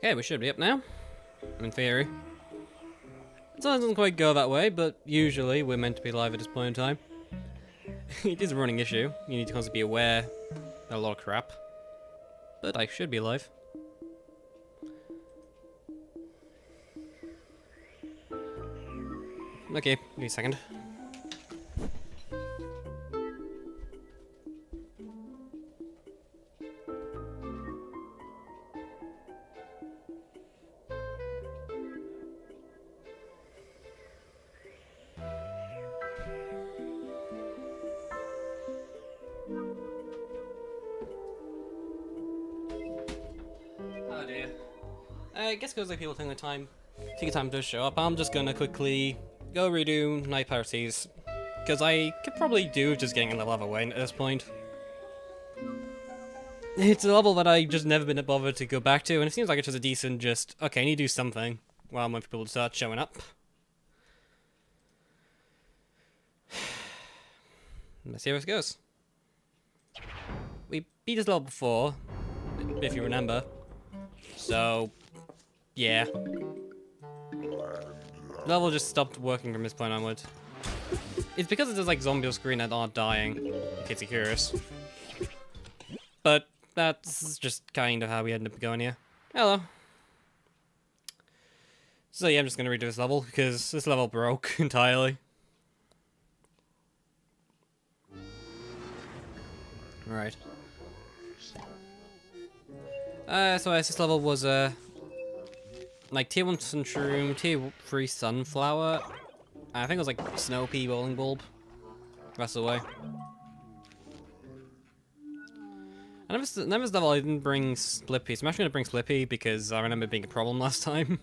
Okay, we should be up now. In theory. It doesn't quite go that way, but usually we're meant to be live at this point in time. It is a running issue. You need to constantly be aware of a lot of crap. But I should be live. Okay, give me a second. Oh dear. I guess because people take the time to show up, I'm just gonna quickly go redo night parties. Because I could probably do just getting a level away at this point. It's a level that I just never been bothered to go back to, and it seems like it's just a decent okay, I need to do something while I'm waiting for people to start showing up. Let's see how this goes. We beat this level before, if you remember. So, yeah. The level just stopped working from this point onwards. It's because there's like zombies on screen that aren't dying, in case you're curious. But that's just kind of how we ended up going here. Hello. So yeah, I'm just gonna redo this level because this level broke entirely. Right. So this level was like tier 1 sunshroom, tier 3 sunflower. I think it was like snow pea bowling bulb. Rest of the way. I never level I didn't bring split pea. So I'm actually gonna bring split pea because I remember it being a problem last time.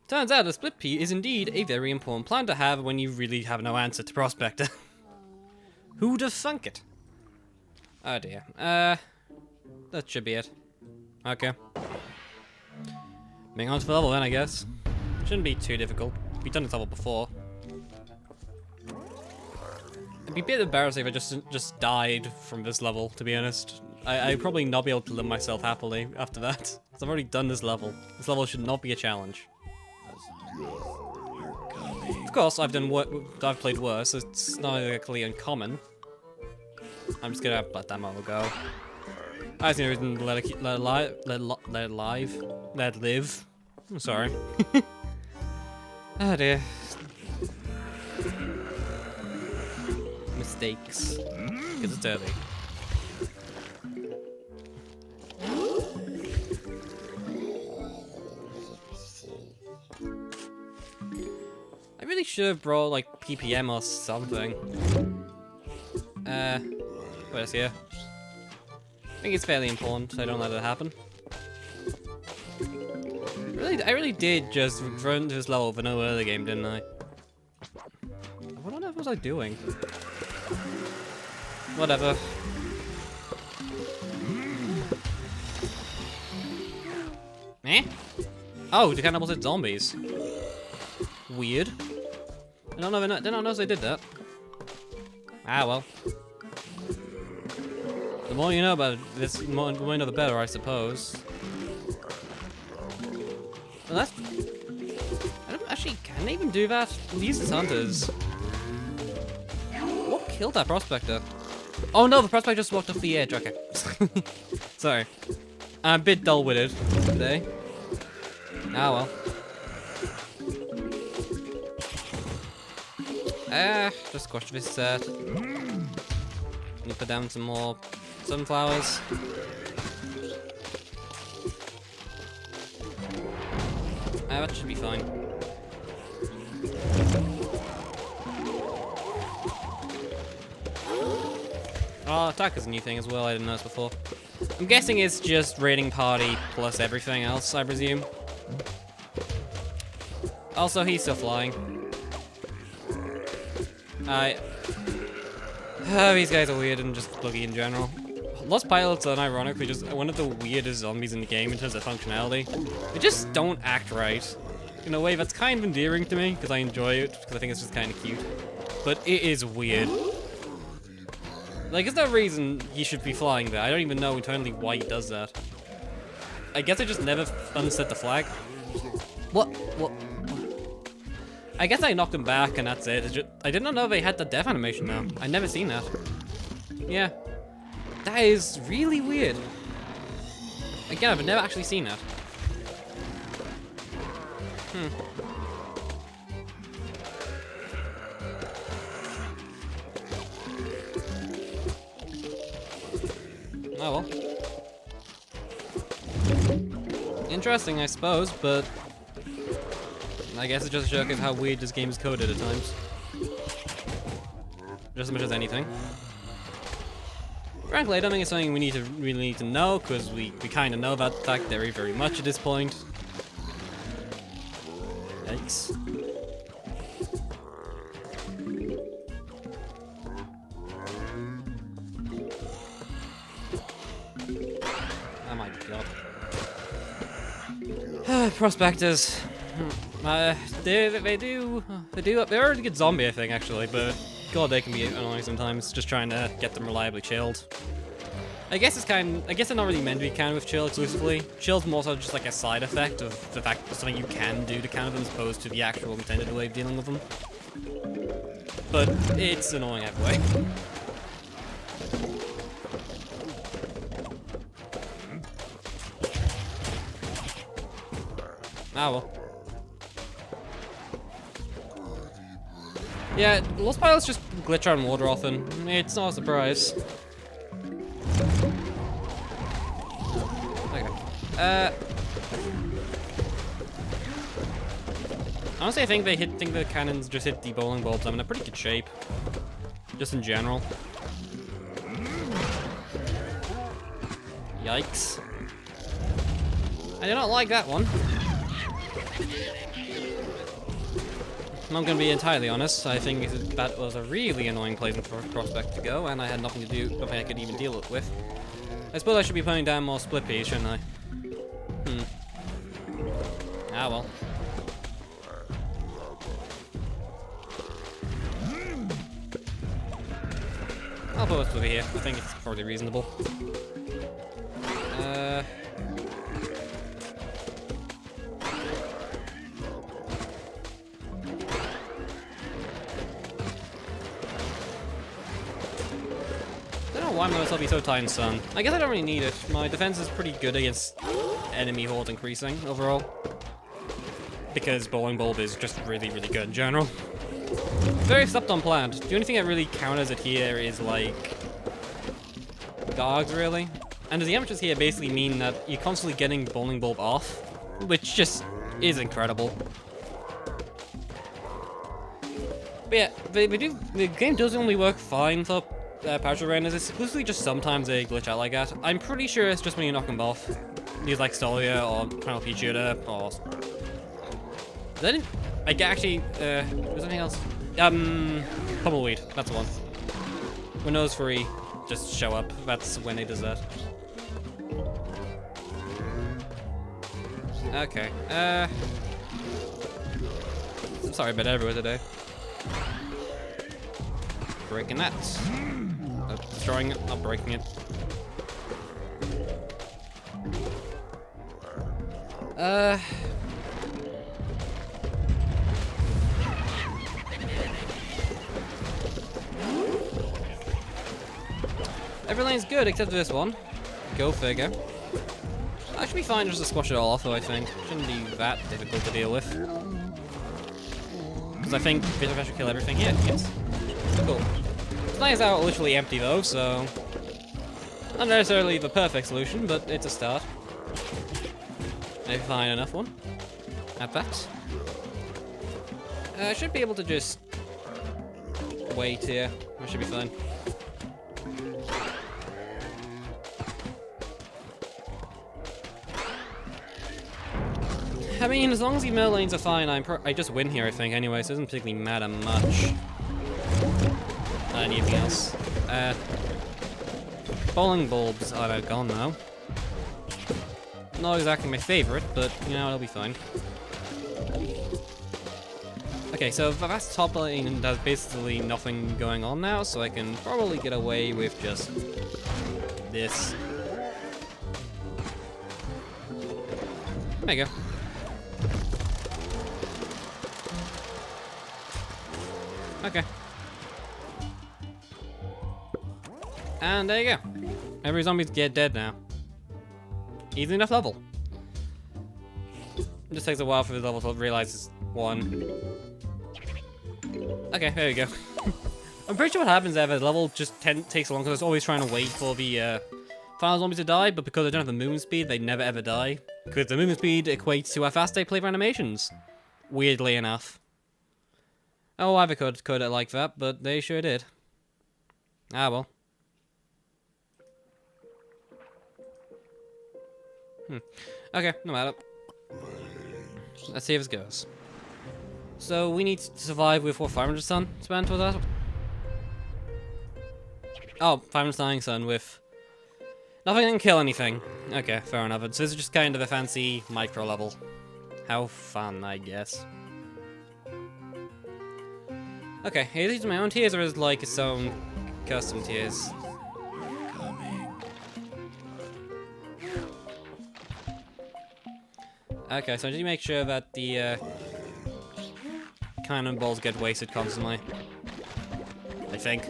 Turns out a split pea is indeed a very important plant to have when you really have no answer to Prospector. Who'd have thunk it? Oh dear. That should be it. Okay. Moving on to the level then, I guess. Shouldn't be too difficult. We've done this level before. It'd be a bit embarrassing if I just died from this level, to be honest. I'd probably not be able to live myself happily after that. I've already done this level. This level should not be a challenge. Of course, I've played worse, so it's not exactly uncommon. I'm just gonna let that model go. I was gonna let it live. I'm sorry. Oh dear. Mistakes. Because it's early. I really should have brought like PPM or something. What is here? I think it's fairly important, so I don't let it happen. I really did just run to this level for no early game, didn't I? What on earth was I doing? Whatever. Eh? Oh, the cannibals hit zombies. Weird. I don't know if they did that. Ah, well. The more you know about this, the more you know the better, I suppose. Well, that's... I don't actually... Can they even do that? These are hunters. What killed that Prospector? Oh no, the Prospector just walked off the edge. Okay. Sorry. I'm a bit dull-witted today. Ah, well. Just squash this set. Need to put down some more sunflowers. That should be fine. Oh, attack is a new thing as well, I didn't notice before. I'm guessing it's just raiding party plus everything else, I presume. Also, he's still flying. These guys are weird and just buggy in general. Lost Pilots are ironically just one of the weirdest zombies in the game in terms of functionality. They just don't act right. In a way that's kind of endearing to me, because I enjoy it, because I think it's just kind of cute. But it is weird. Like, there's no reason he should be flying there. I don't even know internally why he does that. I guess I just never unset the flag. What? I guess I knocked him back and that's it. I did not know they had the death animation though. I never seen that. Yeah. That is really weird. Again, I've never actually seen that. Oh well. Interesting, I suppose, but I guess it just shows how weird this game is coded at times. Just as much as anything. Frankly, I don't think it's something we really need to know, because we kind of know that fact very, very much at this point. Yikes. Oh my god. Prospectors. They're a good zombie, I think, actually, but god, they can be annoying sometimes, just trying to get them reliably chilled. I guess they're not really meant to be countered with chill exclusively. Chill's more so just like a side effect of the fact that something you can do to counter them as opposed to the actual intended way of dealing with them. But it's annoying either way. Ah well. Yeah, Lost Pilots just glitch on water often. It's not a surprise. Okay. Honestly, I think the cannons just hit the bowling bulbs. I'm in a pretty good shape. Just in general. Yikes. I do not like that one. I'm gonna be entirely honest, I think that was a really annoying place for Prospect to go, and I had nothing I could even deal with. I suppose I should be putting down more split piece, shouldn't I? Ah well. I'll put it over here, I think it's probably reasonable. Why must I be so tight in sun? I guess I don't really need it. My defense is pretty good against enemy hordes increasing overall. Because bowling bulb is just really, really good in general. Very slept on planned. The only thing that really counters it here is like dogs really. And the amateurs here basically mean that you're constantly getting bowling bulb off, which just is incredible. But yeah, the game does only work fine for partial renders. It's exclusively just sometimes they glitch out like that. I'm pretty sure it's just when you knock them off. Use like Stolia or Final P shooter or... Then I get actually was anything else? Pummleweed, that's the one. When those three just show up, that's when it does that. Okay. I'm sorry about everywhere today. Breaking that. Destroying it, not breaking it. Every lane's good except for this one. Go figure. That should be fine just to squash it all off though, I think. Shouldn't be that difficult to deal with. Because I think Vitafresh should kill everything here. Yes. Cool. This out literally empty though, so not necessarily the perfect solution, but it's a start. Maybe find enough one at that. I should be able to just wait here. I should be fine. I mean, as long as the middle lanes are fine, I just win here, I think. Anyway, so it doesn't particularly matter much. Not anything else. Bowling bulbs are gone now. Not exactly my favorite, but you know, it'll be fine. Okay, so that's top lane and there's basically nothing going on now, so I can probably get away with just this. There you go. Okay. And there you go. Every zombie's dead now. Easy enough level. It just takes a while for the level to realize it's one. Okay, there we go. I'm pretty sure what happens there, the level just takes long because it's always trying to wait for the final zombies to die, but because they don't have the movement speed, they never ever die. Because the movement speed equates to how fast they play for animations. Weirdly enough. Oh, I could code it like that, but they sure did. Ah, well. Okay, no matter. Let's see if this goes. So, we need to survive with what, 500 sun spent with that? Oh, 500 dying sun with nothing that can kill anything. Okay, fair enough. So this is just kind of a fancy micro level. How fun, I guess. Okay, are these my own tiers or is it like its own custom tiers? Okay, so I need to make sure that the cannonballs get wasted constantly. I think.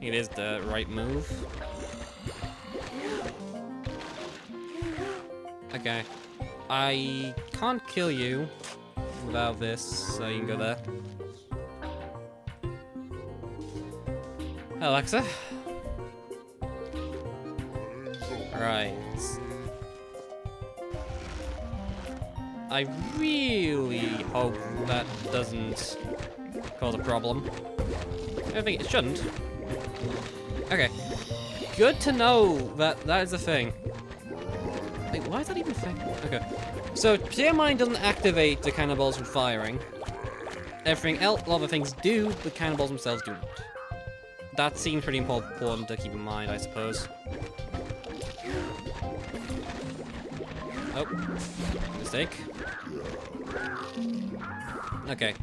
It is the right move. Okay. I can't kill you without this, so you can go there. Alexa. Right. I really hope that doesn't cause a problem. I think it shouldn't. Okay. Good to know that that is a thing. Wait, why is that even a thing? Okay. So, Tear Mine doesn't activate the cannonballs from firing. Everything else, a lot of things do, but cannonballs themselves do not. That seems pretty important to keep in mind, I suppose. Oh. Mistake. Okay.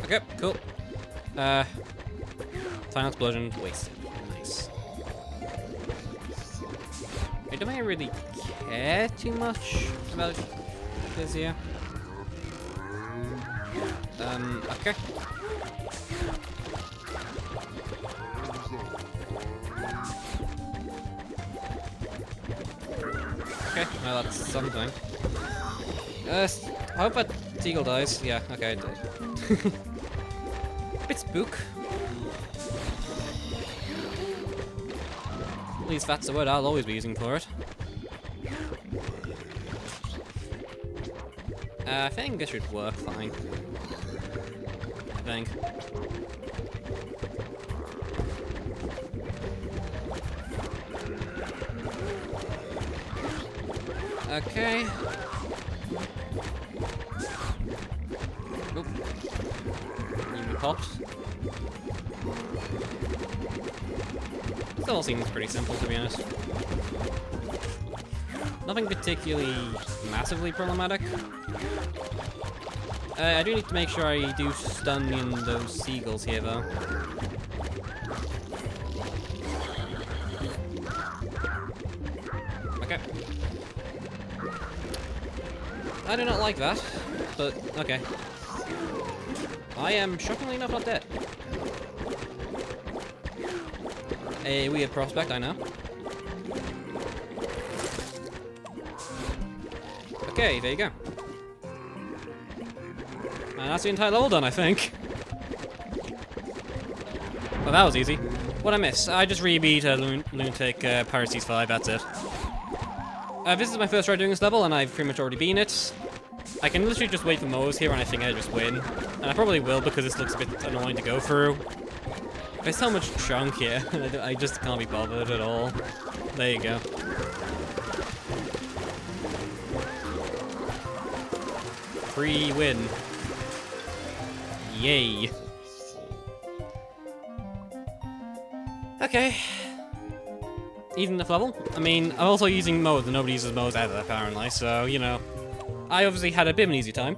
Okay, cool. Final explosion, wasted. Nice. I don't think I really care too much about this here. Okay. Okay, well that's something. I hope that seagull dies. Yeah, okay, it did. Bit spook. At least that's the word I'll always be using for it. I think this should work fine. I think. Okay. Oop. You popped. Still seems pretty simple, to be honest. Nothing particularly massively problematic. I do need to make sure I do stun in those seagulls here, though. Okay. I do not like that, but okay. I am shockingly enough not dead. A weird prospect, I know. Okay, there you go. And that's the entire level done, I think. Well, that was easy. What'd I miss? I just re-beat Lunatic Piracies 5, that's it. This is my first try doing this level, and I've pretty much already beaten it. I can literally just wait for mowers here, and I think I just win. And I probably will, because this looks a bit annoying to go through. There's so much chunk here, and I just can't be bothered at all. There you go. Free win. Yay. Okay. Even enough level. I mean, I'm also using modes, and nobody uses modes ever, apparently, so, you know. I obviously had a bit of an easy time.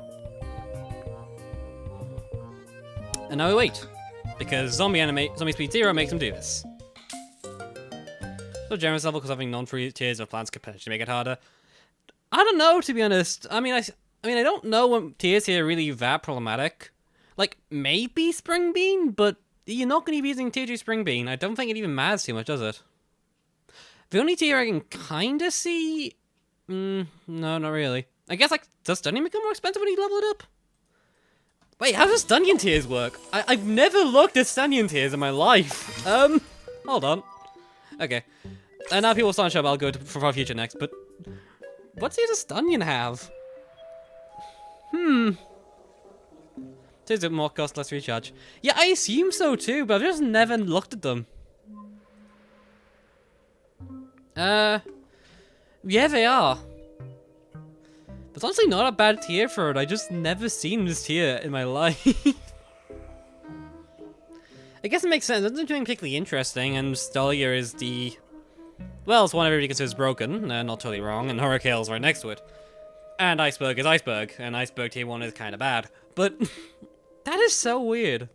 And now we wait. Because zombie speed 0 makes them do this. So generous level, because having non-free tiers of plants could potentially make it harder. I don't know, to be honest. I mean, I don't know what tiers here are really that problematic. Like, maybe Spring Bean, but you're not going to be using tier 2 Spring Bean. I don't think it even matters too much, does it? The only tier I can kind of see... no, not really. I guess, like, does Stunning become more expensive when you level it up? Wait, how does Stunning tiers work? I've never looked at Stunning tiers in my life. Hold on. Okay. And now people start to show up, I'll go for our future next, but... What tier does Stunning have? Tiers at more cost, less recharge. Yeah, I assume so too, but I've just never looked at them. Yeah, they are. That's honestly not a bad tier for it. I just never seen this tier in my life. I guess it makes sense. It's not doing particularly interesting, and Stalia is the... Well, it's one everybody considers broken. Not totally wrong, and Hurricane's right next to it. And Iceberg is Iceberg, and Iceberg tier 1 is kind of bad. But that is so weird.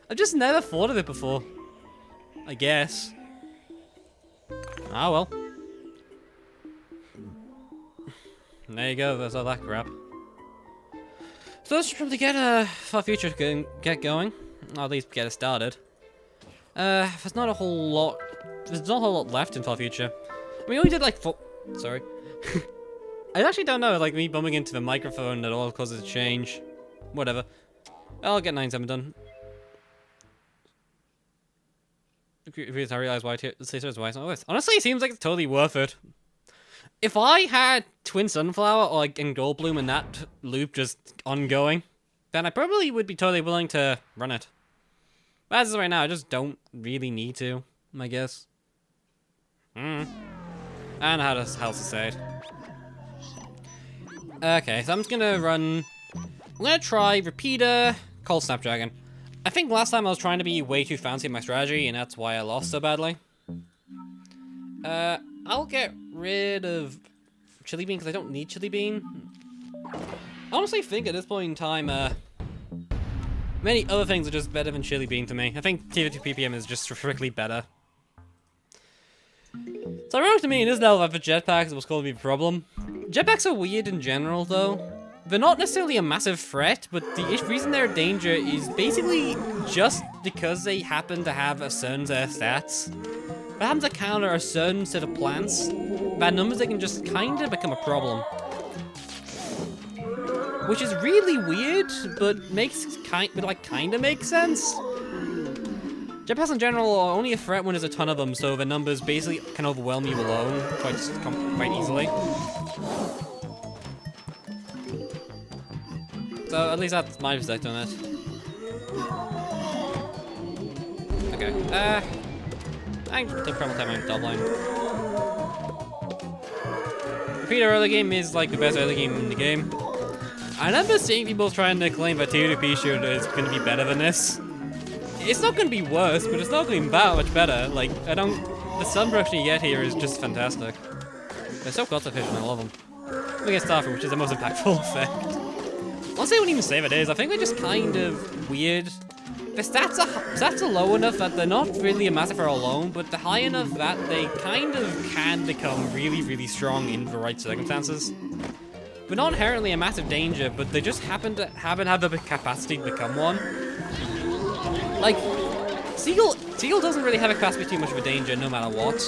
I've just never thought of it before. I guess. Ah, well. There you go, there's all that crap. So let's try to get Far Future to get going. Or at least get it started. There's not a whole lot... There's not a whole lot left in Far Future. We only did like Sorry. I actually don't know, like me bumping into the microphone at all causes a change. Whatever. I'll get 9-7 done. I realize why honestly, it seems like it's totally worth it. If I had Twin Sunflower or like in Goldbloom and that loop just ongoing, then I probably would be totally willing to run it. But as of right now, I just don't really need to, I guess. And how does health decide? Okay, so I'm just gonna run... I'm gonna try Repeater, Cold Snapdragon. I think last time I was trying to be way too fancy in my strategy, and that's why I lost so badly. I'll get rid of Chili Bean, because I don't need Chili Bean. I honestly think at this point in time, many other things are just better than Chili Bean to me. I think Tier 2 PPM is just strictly better. It's ironic to me in this level that the jetpacks was going to be a problem. Jetpacks are weird in general, though. They're not necessarily a massive threat, but the reason they're a danger is basically just because they happen to have a certain set of stats. They happen to counter a certain set of plants. Bad numbers, they can just kind of become a problem. Which is really weird, but kind of makes sense. Jetpacks in general are only a threat when there's a ton of them, so the numbers basically can overwhelm you alone quite easily. So at least that's my perspective on it. Okay, I think the problem time I'm doubling. Repeater early game is like the best early game in the game. I remember seeing people trying to claim that T2P shooter is going to be better than this. It's not going to be worse, but it's not going to be that much better. Like, the sun production you get here is just fantastic. They're so cost efficient, I love them. We get Starfruit, which is the most impactful effect. Honestly, I wouldn't even say that it is. I think they're just kind of weird. The stats are low enough that they're not really a massive threat alone, but they're high enough that they kind of can become really, really strong in the right circumstances. They're not inherently a massive danger, but they just happen to have the capacity to become one. Like, Seagull doesn't really have a capacity too much of a danger no matter what.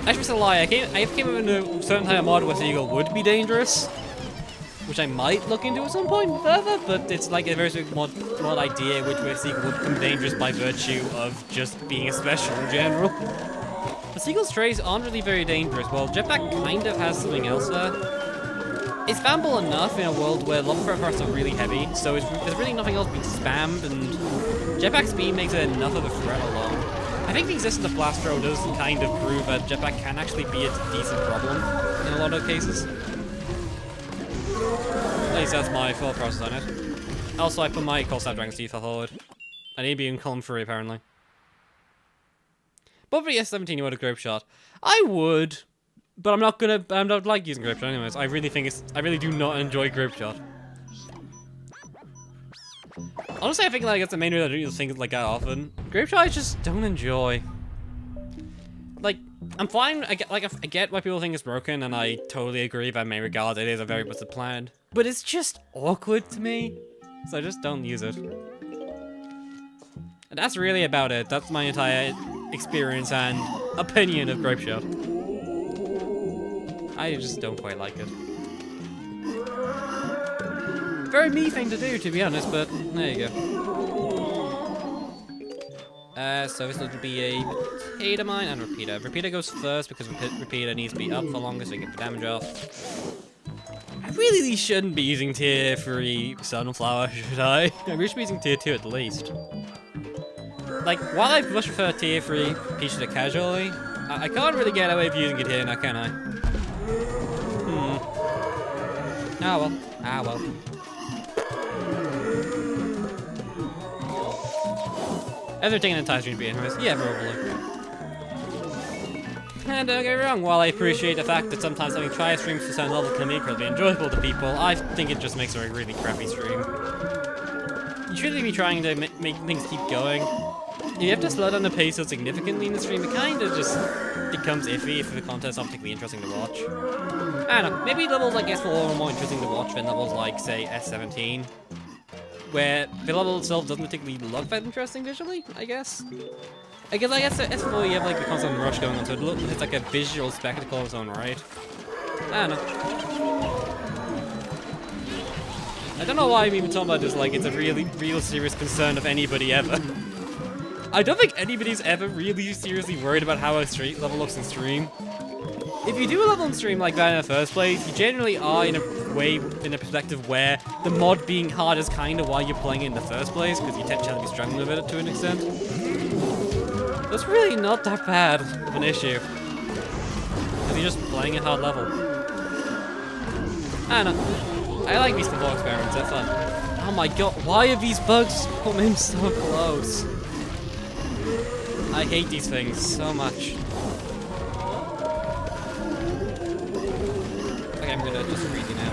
Actually, it's a lie. I came up with a certain type of mod where Seagull would be dangerous, which I might look into at some point further, but it's like a very mod idea where Seagull would become dangerous by virtue of just being a special in general. The Seagull's trays aren't really very dangerous. Well, Jetpack kind of has something else there. It's spammable enough in a world where lava threats are really heavy, so there's really nothing else being spammed, and Jetpack speed makes it enough of a threat alone. I think the existence of Blast Throw does kind of prove that Jetpack can actually be a decent problem in a lot of cases. At least that's my thought process on it. Also, I put my Cold Snapdragon default forward. I need to be in column 3, apparently. But for the S17, you would a Grapeshot. I would, but I don't like using Grapeshot anyways. I really do not enjoy Grapeshot. Honestly, I think like that's the main reason I don't use things like that often. Grapeshot I just don't enjoy. Like, I'm fine. I get why people think it's broken, and I totally agree. But in many regards, it is a very busted plan. But it's just awkward to me, so I just don't use it. And that's really about it. That's my entire experience and opinion of Grapeshot. I just don't quite like it. Very me thing to do, to be honest, but there you go. So this would be a potato mine and repeater. Repeater goes first because repeater needs to be up for longer so we get the damage off. I really shouldn't be using tier 3 sunflower, should I? I really should be using tier 2 at least. Like, while I much prefer tier 3 Peach to casually, I can't really get away with using it here now, can I? Ah well. Ah well. As they're taking an entire stream to be interested, yeah, probably. And don't get me wrong, while I appreciate the fact that sometimes having try streams to certain level can be incredibly enjoyable to people, I think it just makes it a really crappy stream. You shouldn't be trying to make things keep going. If you have to slow down the pace so significantly in the stream, it kind of just becomes iffy if the content's not particularly interesting to watch. I don't know, maybe levels like S4 are more interesting to watch than levels like, say, S17. Where the level itself doesn't particularly look that interesting visually, I guess. I guess S4 you have like the constant rush going on, so it's like a visual spectacle of its own right. I don't know. I don't know why I'm even talking about this like it's a really real serious concern of anybody ever. I don't think anybody's ever really seriously worried about how a street level looks in stream. If you do a level in stream like that in the first place, you generally are in a perspective where the mod being hard is kind of why you're playing it in the first place, because you tend to be struggling with it to an extent. That's really not that bad of an issue. Because you're just playing a hard level. I don't know. I like these football experiments, they're fun. Oh my god, why are these bugs spawning so close? I hate these things so much. Okay, I'm gonna just freeze you now.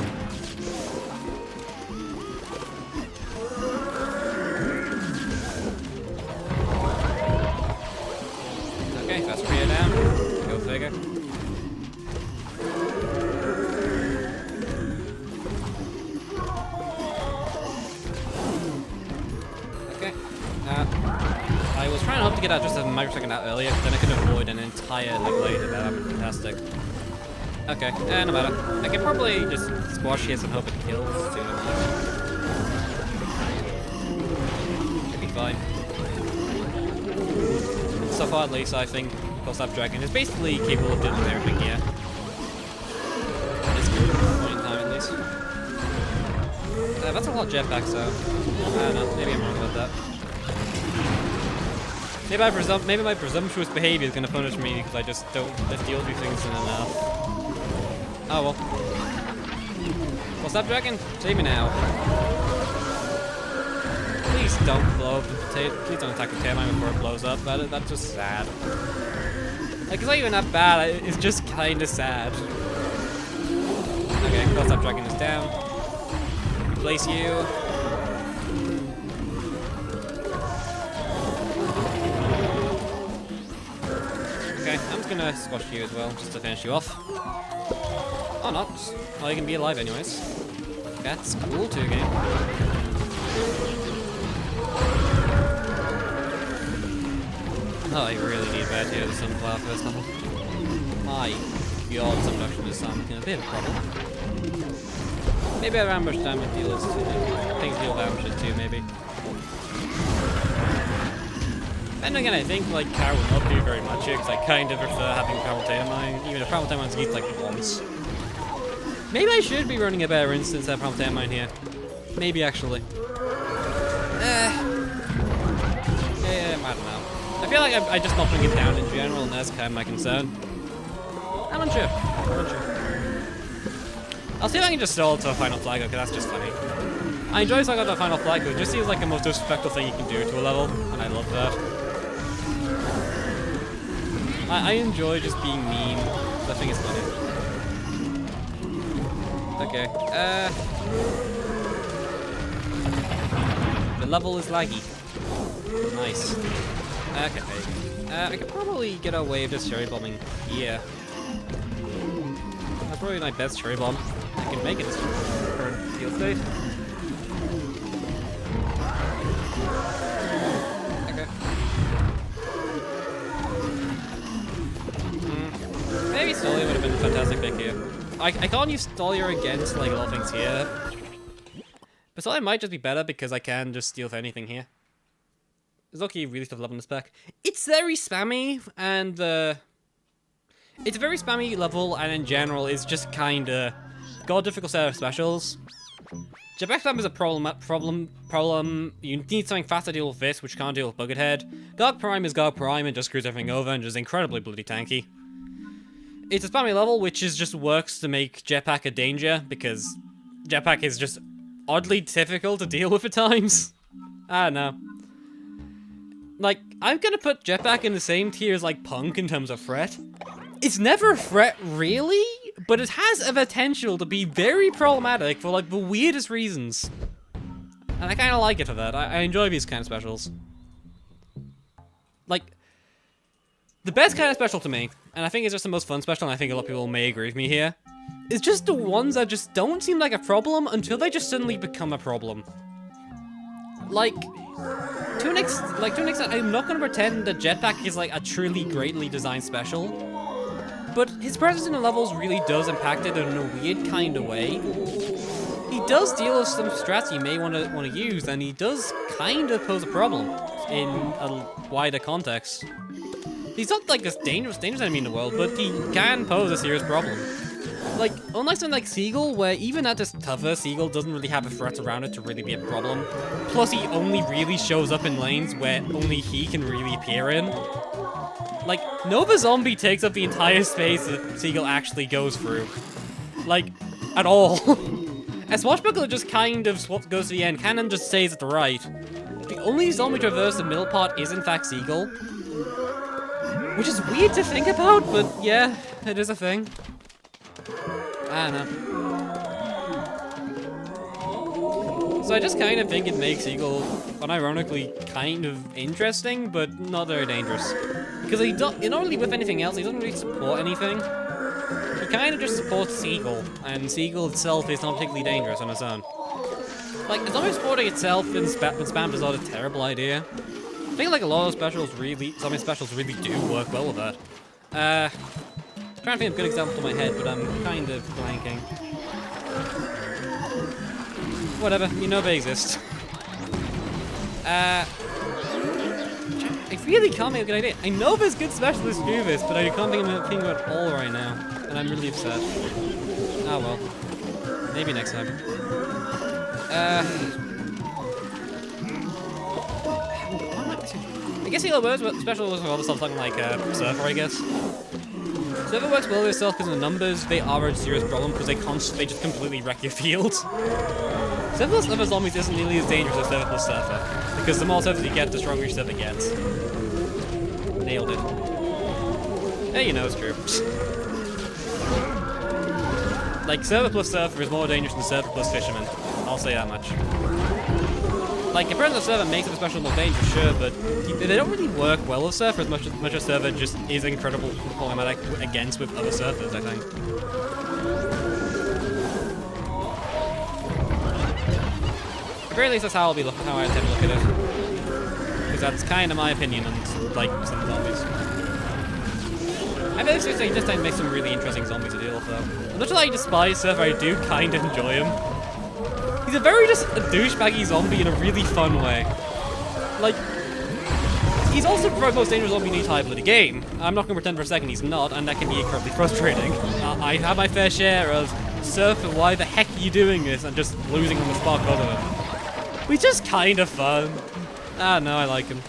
Okay, fast rear down. Go figure. Okay. I was trying to hope to get out just a microsecond out earlier, then I could avoid an entire like later. That would be fantastic. Okay, no matter. I can probably just squash this and hope it kills soon enough. Should be fine. So far at least, I think Snapdragon is basically capable of doing everything here. At this point in time at least. That's a lot of jetpacks, so I don't know, maybe I'm wrong about that. Maybe my presumptuous behavior is going to punish me because I just don't deal with these things enough. Oh well. Well, Snapdragon, save me now. Please don't blow up the potato. Please don't attack the potato mine before it blows up. That's just sad. Like, it's not even that bad. It's just kind of sad. Okay, cool. Snapdragon is down. Place you. Okay, I'm just gonna squash you as well, just to finish you off. Or not. Well, you can be alive anyways. That's cool too, game. Oh, I really need better tier the sunflower first level. My god, some reduction is something a bit of a problem. Maybe our ambush damage deals too. Things deal ambush too, maybe. And again, I think like Car will not do very much here because I kind of prefer having Primal Tail Mine, even if Primal Tail Mine's used like once. Maybe I should be running a better instance than Primal Tail Mine here. Maybe actually. Yeah, I don't know. I feel like I just not bring it down in general, and that's kind of my concern. I'm unsure. I'll see if I can just stall to a final flag, because that's just funny. I enjoy starting out the final flag, because it just seems like the most disrespectful thing you can do to a level, and I love that. I enjoy just being mean. I think it's funny. Okay. level is laggy. Nice. Okay. I could probably get away with just cherry bombing here. That's probably my best cherry bomb. I can make it this current field state. Okay. Maybe Stolier would have been a fantastic pick here. I can't use Stolier against like a lot of things here. But Stolier might just be better because I can just steal for anything here. It's lucky really stuff level in this pack. It's very spammy, and it's a very spammy level, and in general, it's just kinda got a difficult set of specials. Jetpack spam is a problem. You need something fast to deal with this, which can't deal with Buckethead. Garg Prime is Garg Prime and just screws everything over and just incredibly bloody tanky. It's a spammy level, which just works to make Jetpack a danger, because Jetpack is just oddly difficult to deal with at times. I don't know. Like, I'm gonna put Jetpack in the same tier as, like, Punk in terms of threat. It's never a threat, really, but it has a potential to be very problematic for, like, the weirdest reasons. And I kinda like it for that. I enjoy these kind of specials. Like, the best kind of special to me, and I think it's just the most fun special, and I think a lot of people may agree with me here, is just the ones that just don't seem like a problem until they just suddenly become a problem. Like, to an extent, I'm not gonna pretend that Jetpack is like a truly greatly designed special, but his presence in the levels really does impact it in a weird kind of way. He does deal with some strats you may want to use, and he does kind of pose a problem in a wider context. He's not like this dangerous enemy in the world, but he can pose a serious problem. Like, unlike something like Seagull, where even at this tougher, Seagull doesn't really have a threat around it to really be a problem. Plus, he only really shows up in lanes where only he can really appear in. Like, Nova Zombie takes up the entire space that Seagull actually goes through. Like, at all. As Swashbuckler just kind of goes to the end, Cannon just stays at the right. The only zombie to traverse the middle part is in fact Seagull. Which is weird to think about, but yeah, it is a thing. I don't know. So I just kind of think it makes Eagle, unironically, kind of interesting, but not very dangerous. Because he not really with anything else, he doesn't really support anything. He kind of just supports Seagull, and Seagull itself is not particularly dangerous on its own. Like, it's not supporting itself in spam is not a terrible idea. I think like a lot of specials really, zombie specials really do work well with that. I'm trying to think of good examples in my head, but I'm kind of blanking. Whatever, you know they exist. I really can't make a good idea. I know there's good specialists do this, but I can't think of anything about it all right now, and I'm really upset. Ah well, maybe next time. I guess Halo works, but special was rather something like Surfer, I guess. Surfer works well with itself because of the numbers. They are a serious problem because they just completely wreck your field. Surfer plus other zombies isn't nearly as dangerous as Surfer plus Surfer, because the more surfers you get, the stronger your Surfer gets. Nailed it. Hey, you know it's true. Like, Surfer plus Surfer is more dangerous than Surfer plus Fisherman. I'll say that much. Like, a person of Surfer makes it a special more dangerous, sure, but they don't really work well with Surfer as much as Surfer just is incredible problematic against with other Surfers, I think. At the very least, that's how I tend to look at it. Because that's kind of my opinion on, like, some zombies. I think seriously, he just makes some really interesting zombies to deal with, though. As much as I despise Surfer, I do kind of enjoy him. He's a very just a douchebaggy zombie in a really fun way. Like, he's also the most dangerous zombie in any type of the game. I'm not going to pretend for a second he's not, and that can be incredibly frustrating. I have my fair share of Surfer, why the heck are you doing this, and just losing on the spot because of it. But he's just kind of fun. Ah, no, I like him.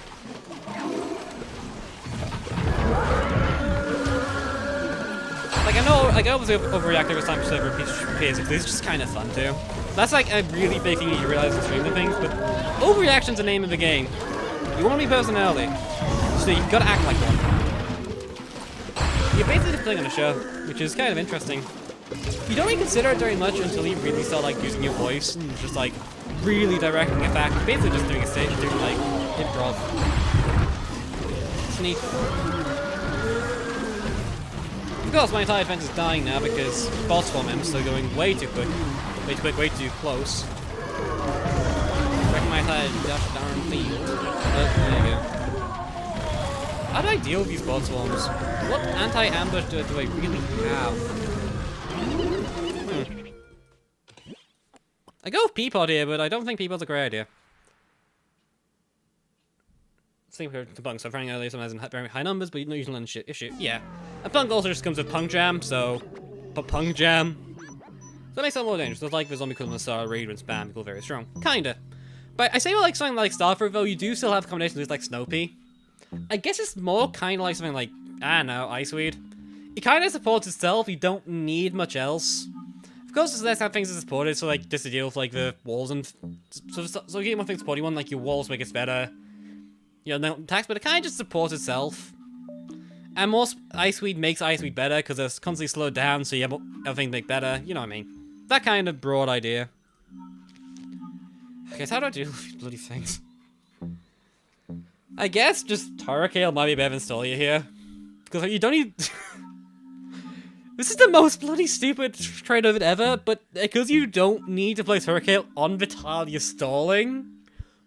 Like, I know, like, I obviously overreact every time Surfer appears, because it's just kind of fun too. That's like a really big thing you realize in streaming things, but overreaction's the name of the game. You want to be personality, so you've got to act like one. You're basically just playing on a show, which is kind of interesting. You don't really consider it very much until you really start like using your voice and just like really directing a factor. Basically just doing a stage, doing like improv. It's neat. Of course, my entire defense is dying now because boss swarm imps are going way too quick. Way too quick, way too close. Wrecking my entire gosh darn field. There you go. How do I deal with these bot swarms? What anti-ambush do I really have? I go with Peapod here, but I don't think Peapod's a great idea. Same for the Punk, so firing earlier sometimes in very high numbers, but you don't usually land issue. Yeah. And Punk also just comes with Punk Jam, so... But Punk Jam... So that makes it more dangerous. It's like the zombie equivalent of Star Raid when spam equal very strong. Kinda. But I say well, like something like Starfruit, though, you do still have combinations with like Snowpea. I guess it's more kind of like something like, I don't know, Iceweed. It kind of supports itself, you don't need much else. Of course, there's less things to support it, so like, just to deal with like the walls and... So you get one thing supporting one, like your walls make it better. You know, no attacks, but it kind of just supports itself. And more Iceweed makes Iceweed better, because it's constantly slowed down, so you have everything make better, you know what I mean. That kind of broad idea. Okay, so how do I do these bloody things? I guess just Hurricane might be better than Stolia here. Because you don't need... This is the most bloody stupid trade of it ever, but because you don't need to place Hurricane on Vitalia stalling,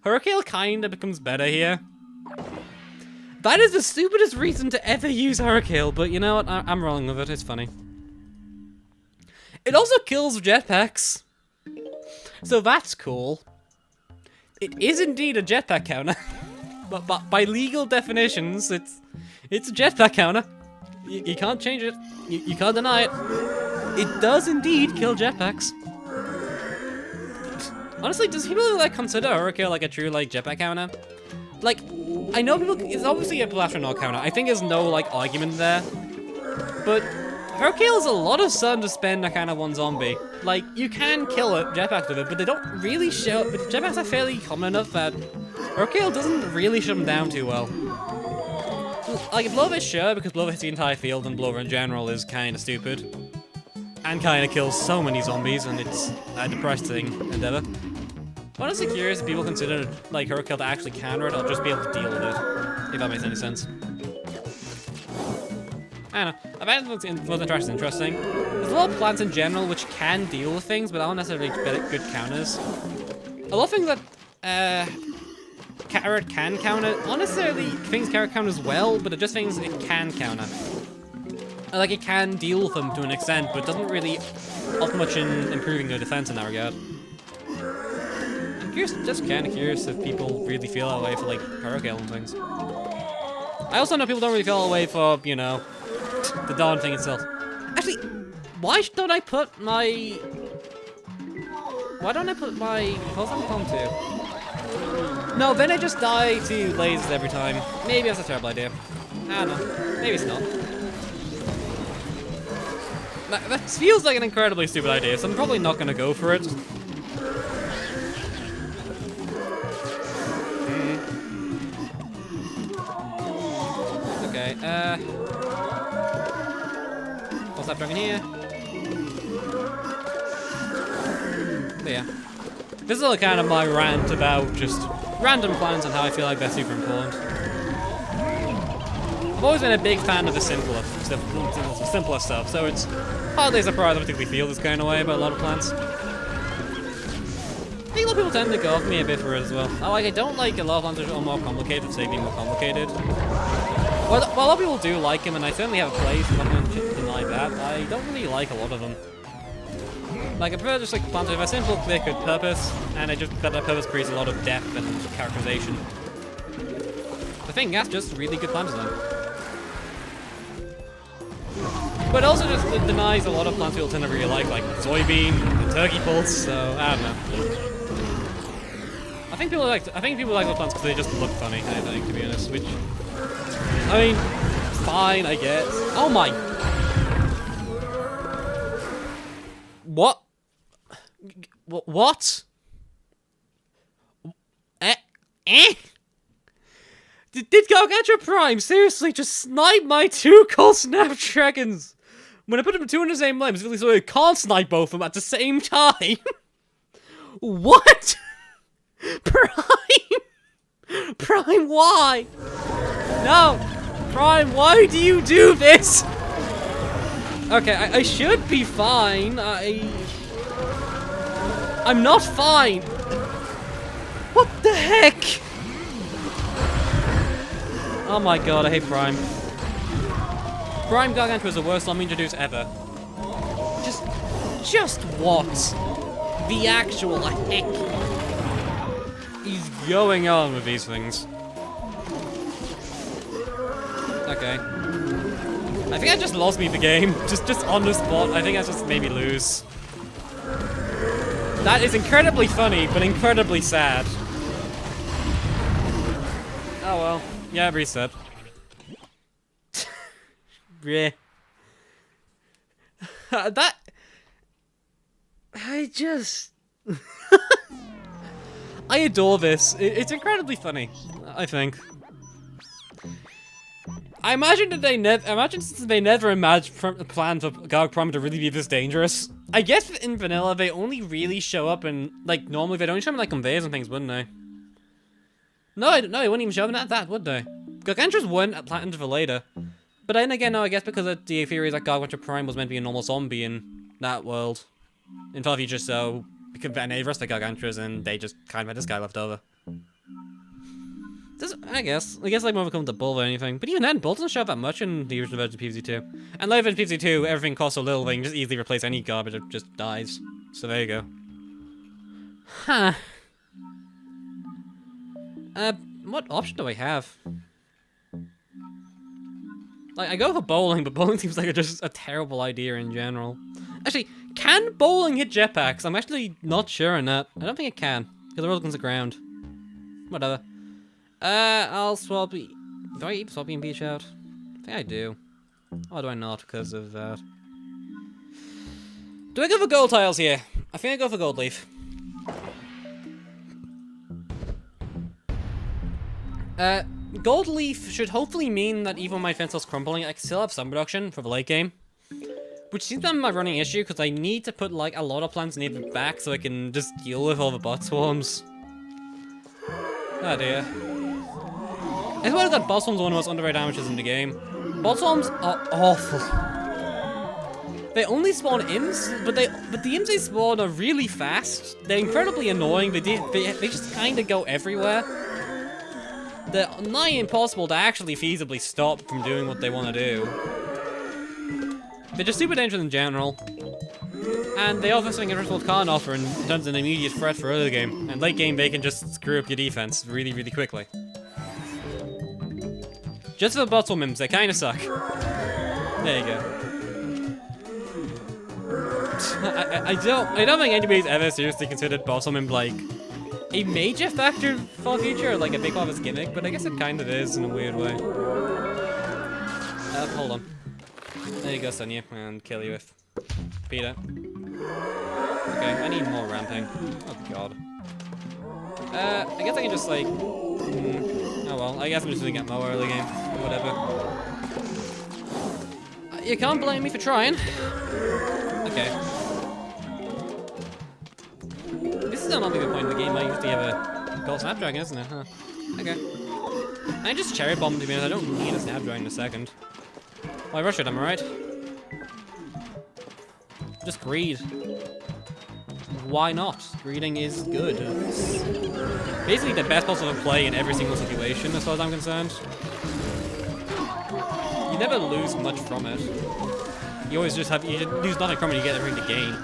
Hurricane kinda becomes better here. That is the stupidest reason to ever use Hurricane, but you know what, I'm rolling with it, it's funny. It also kills jetpacks. So that's cool. It is indeed a jetpack counter. But by legal definitions, it's a jetpack counter. You can't change it. You can't deny it. It does indeed kill jetpacks. Honestly, does people like consider Hurricane like a true like jetpack counter? Like, I know people. It's obviously a astronaut counter. I think there's no like argument there. But Hurricane is a lot of sun to spend a kind of one zombie. Like, you can kill it, jetpacks with it, but they don't really show. But jetpacks are fairly common enough that Hurricane doesn't really shut them down too well. Like, Blover, sure, because Blover hits the entire field, and Blover in general is kind of stupid. And kind of kills so many zombies, and it's a depressing endeavor. I'm honestly curious if people consider, like, Hurricane to actually counter it, or just be able to deal with it. If that makes any sense. I don't know. I bet what's interesting. There's a lot of plants in general which can deal with things, but aren't necessarily good counters. A lot of things that, Carrot can counter, not necessarily things Carrot counters well, but it just things it can counter. Like, it can deal with them to an extent, but doesn't really offer much in improving their defense in that regard. I'm curious, just kind of curious if people really feel that way for, like, Hurricane and things. I also know people don't really feel that way for, you know, the Dawn thing itself. Actually, why don't I put my... What was I Clump to? No, then I just die to lasers every time. Maybe that's a terrible idea. I don't know. Maybe it's not. That feels like an incredibly stupid idea, so I'm probably not going to go for it. Okay, what's that dragon here? But yeah. This is all kind of my rant about just random plans and how I feel like they're super important. I've always been a big fan of the simpler stuff, so it's hardly a surprise I particularly feel this kind of way about a lot of plants. I think a lot of people tend to go off me a bit for it as well. I don't like a lot of plants that are more complicated, say being more complicated. Well, a lot of people do like them, and I certainly have a place, I'm not going to deny that. I don't really like a lot of them. Like, I prefer just like plants with a simple, clear, good purpose, and that purpose creates a lot of depth and characterization. The thing, that's just really good plant design. But it also just denies a lot of plants people tend to really like soybean and turkey pulse, so I don't know. I think people like those plants because they just look funny, I think, to be honest, which... I mean, fine, I guess. Oh my... What? What? Did Gargantuar Prime seriously just snipe my two cold snapdragons? When I put them two in the same limbs, so I can't snipe both of them at the same time? What? Prime, why? No! Prime, why do you do this? Okay, I should be fine. I'm not fine. What the heck? Oh my god, I hate Prime. Prime Gargantuar is the worst zombie introduced ever. Just what the actual heck is going on with these things? Okay. I think I just lost me the game. Just on the spot. I think I just made me lose. That is incredibly funny, but incredibly sad. Oh well. Yeah, reset. Yeah. That... I just... I adore this. It's incredibly funny, I think. I imagine that they never planned for Garg Prime to really be this dangerous. I guess in vanilla they only really show up in, like, normally they'd only show up in, like, conveyors and things, wouldn't they? No, they wouldn't even show up in that, would they? Gargantuars weren't planned for later. But then again, no, I guess because of the theory that Gargantuar Prime was meant to be a normal zombie in that world. In far future, so because any rest of the Gargantuars, and they just kind of had this guy left over. I guess like won't become the bull or anything. But even then, bull doesn't show up that much in the original version of PvZ2. And later in PvZ2, everything costs so little they can just easily replace any garbage that just dies. So there you go. Huh. What option do I have? Like, I go for bowling, but bowling seems like just a terrible idea in general. Actually, can bowling hit jetpacks? I'm actually not sure on that. I don't think it can, because the road against the ground. Whatever. I'll swap... Do I even swap and beach out? I think I do. Or do I not, because of that? Do I go for gold tiles here? I think I go for gold leaf. Gold leaf should hopefully mean that even when my fence is crumbling, I can still have some production for the late game. Which seems to be my running issue, because I need to put, like, a lot of plants near the back so I can just deal with all the bot swarms. Oh dear. I swear that bot swarms are one of the most underrated damages in the game. Bot swarms are awful. They only spawn imps, but the imps they spawn are really fast. They're incredibly annoying. They just kind of go everywhere. They're nigh impossible to actually feasibly stop from doing what they want to do. They're just super dangerous in general. And they offer something Invincible can't offer in terms of an immediate threat for early game. And late game, they can just screw up your defense really, really quickly. Just for the bottle mims, they kind of suck. There you go. I don't think anybody's ever seriously considered bottom mim like a major factor for future, or like a big part of its gimmick, but I guess it kind of is in a weird way. Hold on. There you go, stun you, and kill you with Peter. Okay, I need more ramping. Oh god. I guess I can just like... oh well, I guess I'm just gonna get mower early game. Whatever. You can't blame me for trying. Okay. This is another good point in the game. I usually have a gold snapdragon, isn't it? Huh. Okay. I just cherry bombed to be honest. I don't need a snapdragon in a second. Why rush it, am I right? Just greed. Why not? Greeding is good. It's basically the best possible play in every single situation, as far as I'm concerned. You never lose much from it. You always just have, you lose nothing from it, you get everything to gain.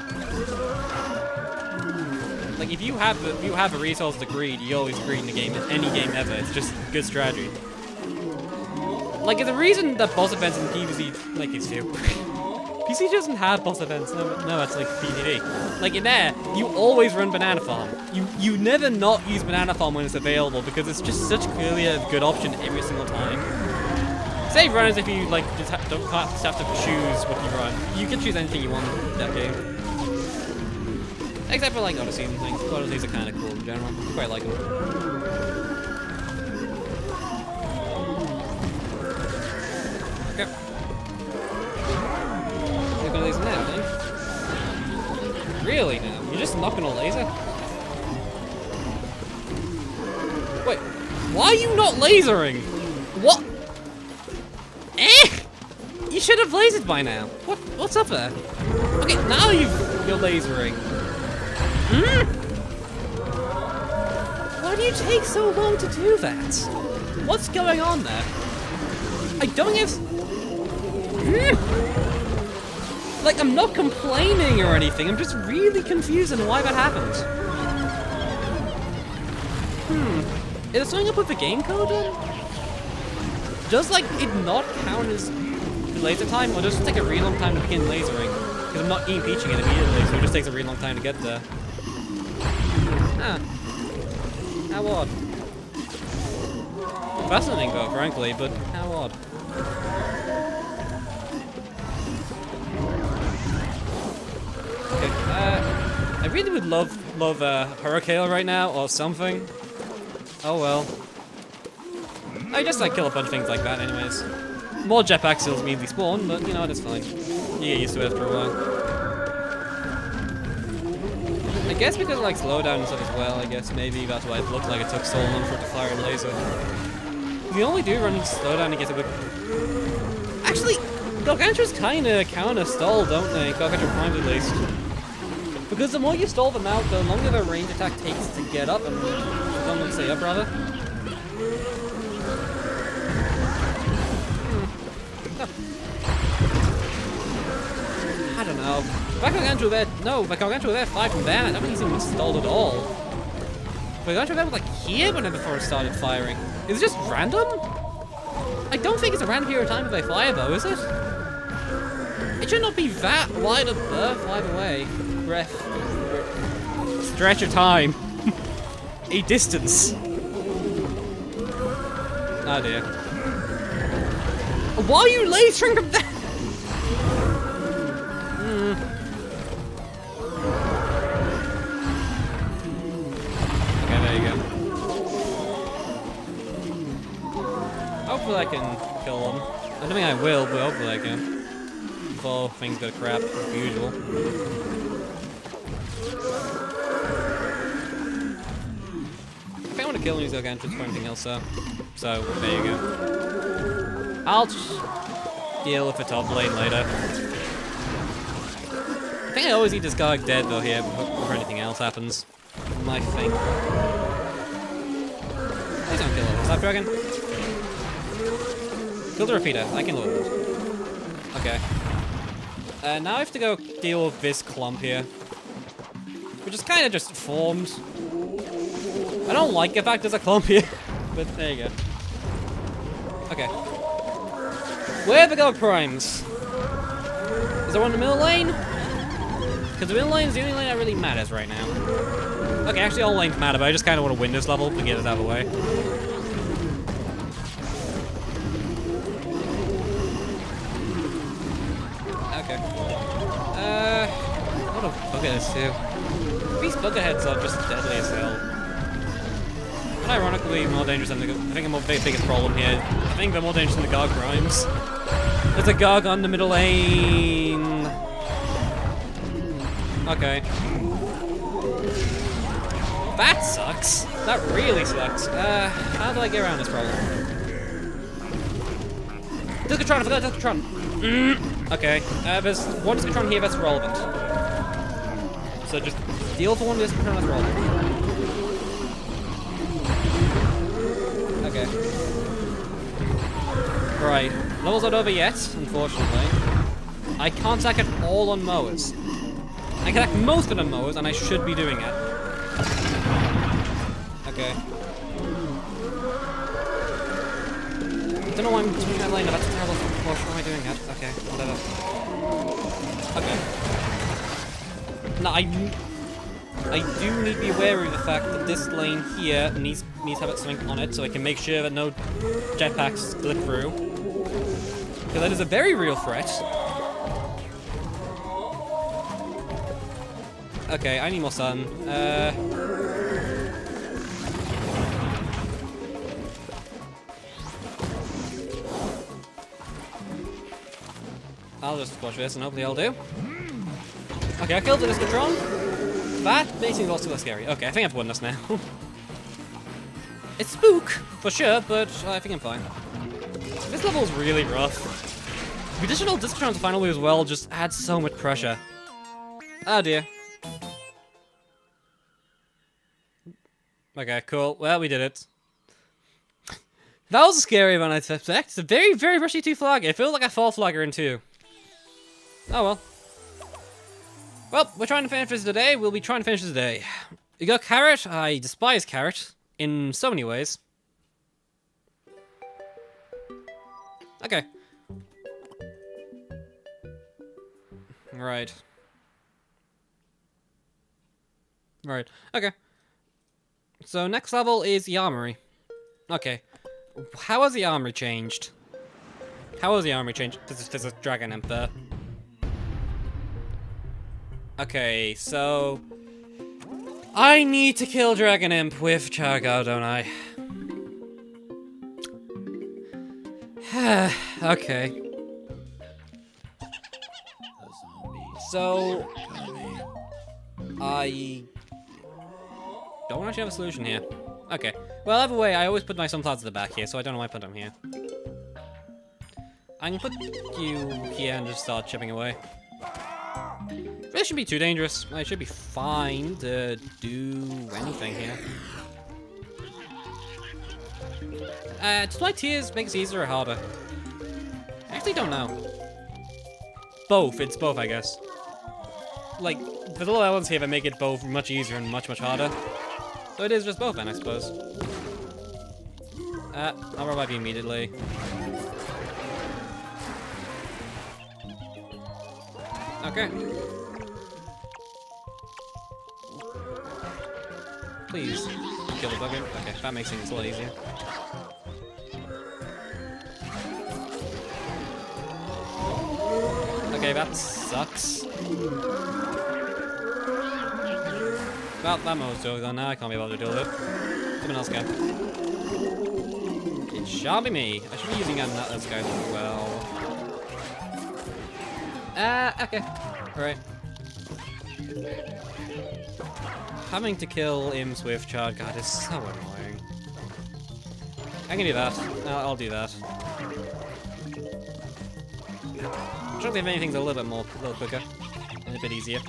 Like, if you have a resource to greed, you always greed in the game, in any game ever. It's just good strategy. Like, there's a reason that boss events in PvZ, like, it's too. PC doesn't have boss events, no, it's like PvP. Like, in there, you always run Banana Farm. You never not use Banana Farm when it's available, because it's just such clearly a good option every single time. Save runners if you, like, just don't have to choose what you run. You can choose anything you want in that game. Except for, like, Odyssey and things. Odysseys are kind of cool in general. I quite like them. Okay. You're gonna laser now, I think. Really now? You're just not gonna laser? Wait. Why are you not lasering? What? Eh? You should have lasered by now. What's up there? Okay, now you're lasering. Why do you take so long to do that? What's going on there? I don't get... Like, I'm not complaining or anything, I'm just really confused on why that happened. Is there something up with the game code then? Does, like, it not count as the laser time, or does it take a really long time to begin lasering? Because I'm not impeaching it immediately, so it just takes a really long time to get there. Huh. How odd. Fascinating though, frankly, but how odd. Okay, I really would love Hurricane right now, or something. Oh well. I just like kill a bunch of things like that anyways. More jetpack still immediately spawn, but you know, that's fine. You get used to it after a while. I guess because of like slowdown and stuff as well, I guess maybe that's why it looked like it took so long for it to fire a laser. You only do run slowdown to get a bit... Actually, Gargantuars kinda counter-stall, don't they? Gargantuar Prime at least. Because the more you stall them out, the longer their range attack takes to get up and come and stay up, rather. I don't know. If Gargantuar there, no, if Gargantuar there 5 from that, I don't think he's even stalled at all. If Gargantuar there was like here whenever before it started firing. Is it just random? I don't think it's a random period of time if they fire though, is it? It should not be that wide of berth either way. Breath. Stretch of time. A distance. Oh dear. Why are you lasering from that? Okay, there you go. Hopefully I can kill them. I don't think I will, but hopefully I can. Before things go to crap, as usual. I think I want to kill these Gargantuars for anything else, though. So, there you go. I'll just deal with the top lane later. I think I always need this Garg dead, though, here, before anything else happens. My thing. Please don't kill it. Stop dragon. Kill the repeater. I can live with it. Okay. Now I have to go deal with this clump here. Which is kind of just formed. I don't like the fact there's a clump here. But there you go. Okay. Where are the Garg primes? Is there one in the middle lane? Because the middle lane is the only lane that really matters right now. Okay, actually all lanes matter, but I just kind of want to win this level to get it out of the way. Okay. What a bugger this too. These buggerheads are just deadly as hell. And ironically, more dangerous than the... I think the biggest problem here. I think they're more dangerous than the Garg primes. There's a Garg on the middle lane. Okay. That sucks. That really sucks. How do I get around this problem? Discretron, I forgot Discretron. Okay, there's one Discretron here that's relevant. So just deal for one Discretron that's relevant. Okay. Right. Level's not over yet, unfortunately. I can't attack it all on mowers. I can attack most of the mowers, and I should be doing it. Okay. I don't know why I'm switching that lane, that's a terrible push. Why am I doing that? Okay, whatever. Okay. Now, I do need to be wary of the fact that this lane here needs to have something on it, so I can make sure that no jetpacks glitch through. Because that is a very real threat. Okay, I need more sun. I'll just watch this and hopefully I'll do. Okay, I killed the Discretron. That makes me a lot too scary. Okay, I think I've won this now. It's spook, for sure, but I think I'm fine. This level is really rough. The additional discount finally as well just adds so much pressure. Oh dear. Okay, cool. Well, we did it. That was scary when I expect. It's a very, very rushy 2 flag. It feels like a 4 flagger in 2. Oh well. Well, we're trying to finish this today. We'll be trying to finish this today. You got carrot. I despise carrot in so many ways. Okay. Right. Right. Okay. So next level is the Armory. Okay. How has the Armory changed? How has the Armory changed? There's a dragon imp there. Okay, so... I need to kill Dragon Imp with Chargo, don't I? Okay. So... I... don't actually have a solution here. Okay. Well, either way, I always put my sunflowers at the back here, so I don't know why I put them here. I can put you here and just start chipping away. This shouldn't be too dangerous. I should be fine to do anything here. Does my tears make it easier or harder? I actually don't know. Both. It's both, I guess. Like, the little elements here that make it both much easier and much, much harder. So it is just both then, I suppose. I'll revive you immediately. Okay. Please, kill the bugger. Okay, that makes things a lot easier. Okay, that sucks. Well, that mower's totally gone now. I can't be able to deal with it. Someone else can. It shall be me. I should be using those guys as well. Okay. Alright. Having to kill imps with Charred Guard is so annoying. I can do that. I'll do that. I'm trying to think if anything's a little quicker. And a bit easier.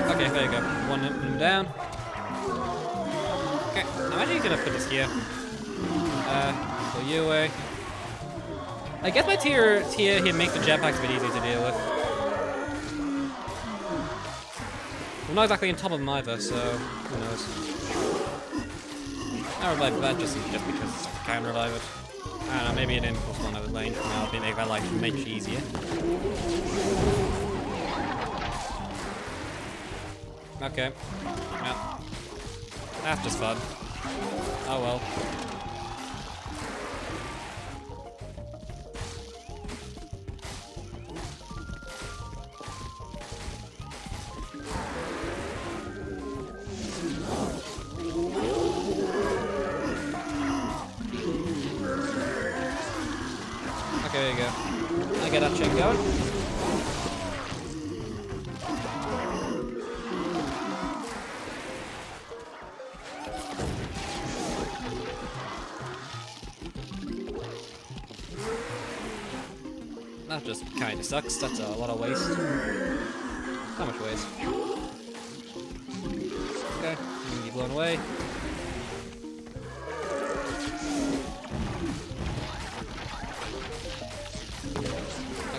Okay, there you go. One him down. Okay, I'm actually gonna put this here. Pull you away. I guess my tier here makes the jetpacks a bit easier to deal with. I'm not exactly on top of them either, so who knows. I'll revive that just because I can revive it. I don't know, maybe it didn't cost one I was lane. I'll make that like much easier. Okay. Yeah. That's just fun. Oh well. Okay, there you go. I get that check going. That just kinda sucks. That's a lot of waste. How much waste? Okay, you can get blown away.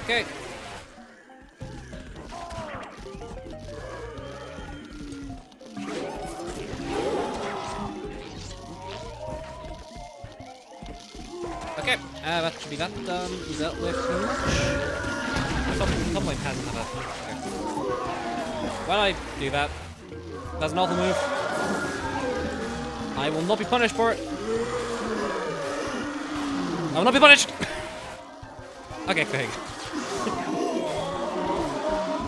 Okay. Okay, that should be that done. Is that with too much? Some point hasn't had that. Okay. Why don't I do that? That's an awful move. I will not be punished for it. I will not be punished! Okay, there you go.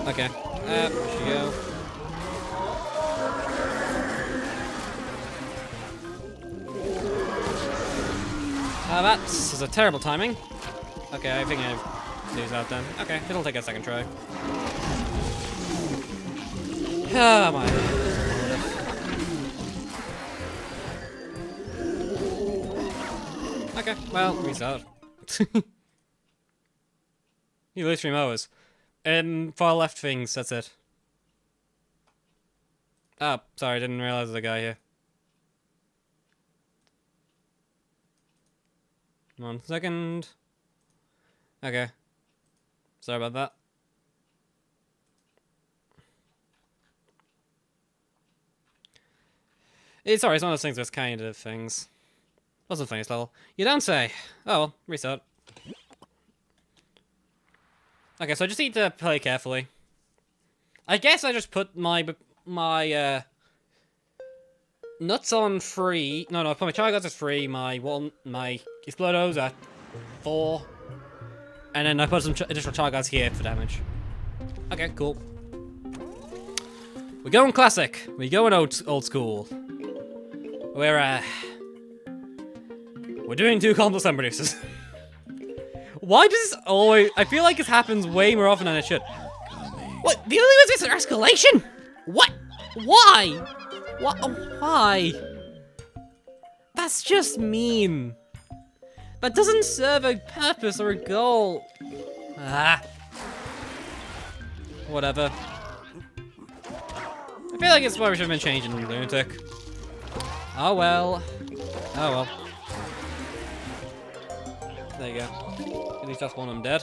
Okay, there she go. That's a terrible timing. Okay, I think I lose out then. Okay, it'll take a second try. Oh my. Okay, well, restart. You lose 3 mowers. Far left things, that's it. Oh, sorry, didn't realize there's a guy here. 1 second. Okay. Sorry about that. It's alright, it's one of those things, there's kind of things. Wasn't the funniest level. You don't say. Oh well, restart. Okay, so I just need to play carefully. I guess I just put my nuts on 3. No, I put my Chargods at 3, my Explodos at 4. And then I put some additional Chargods here for damage. Okay, cool. We're going classic. We're going old school. We're doing 2 complex sun producers. Why does this always... I feel like this happens way more often than it should. What? The only way is escalation? What? Why? What? Why? That's just mean. That doesn't serve a purpose or a goal. Ah. Whatever. I feel like it's what we should have been changing in Lunatic. Oh well. Oh well. There you go. At least that's one of them dead.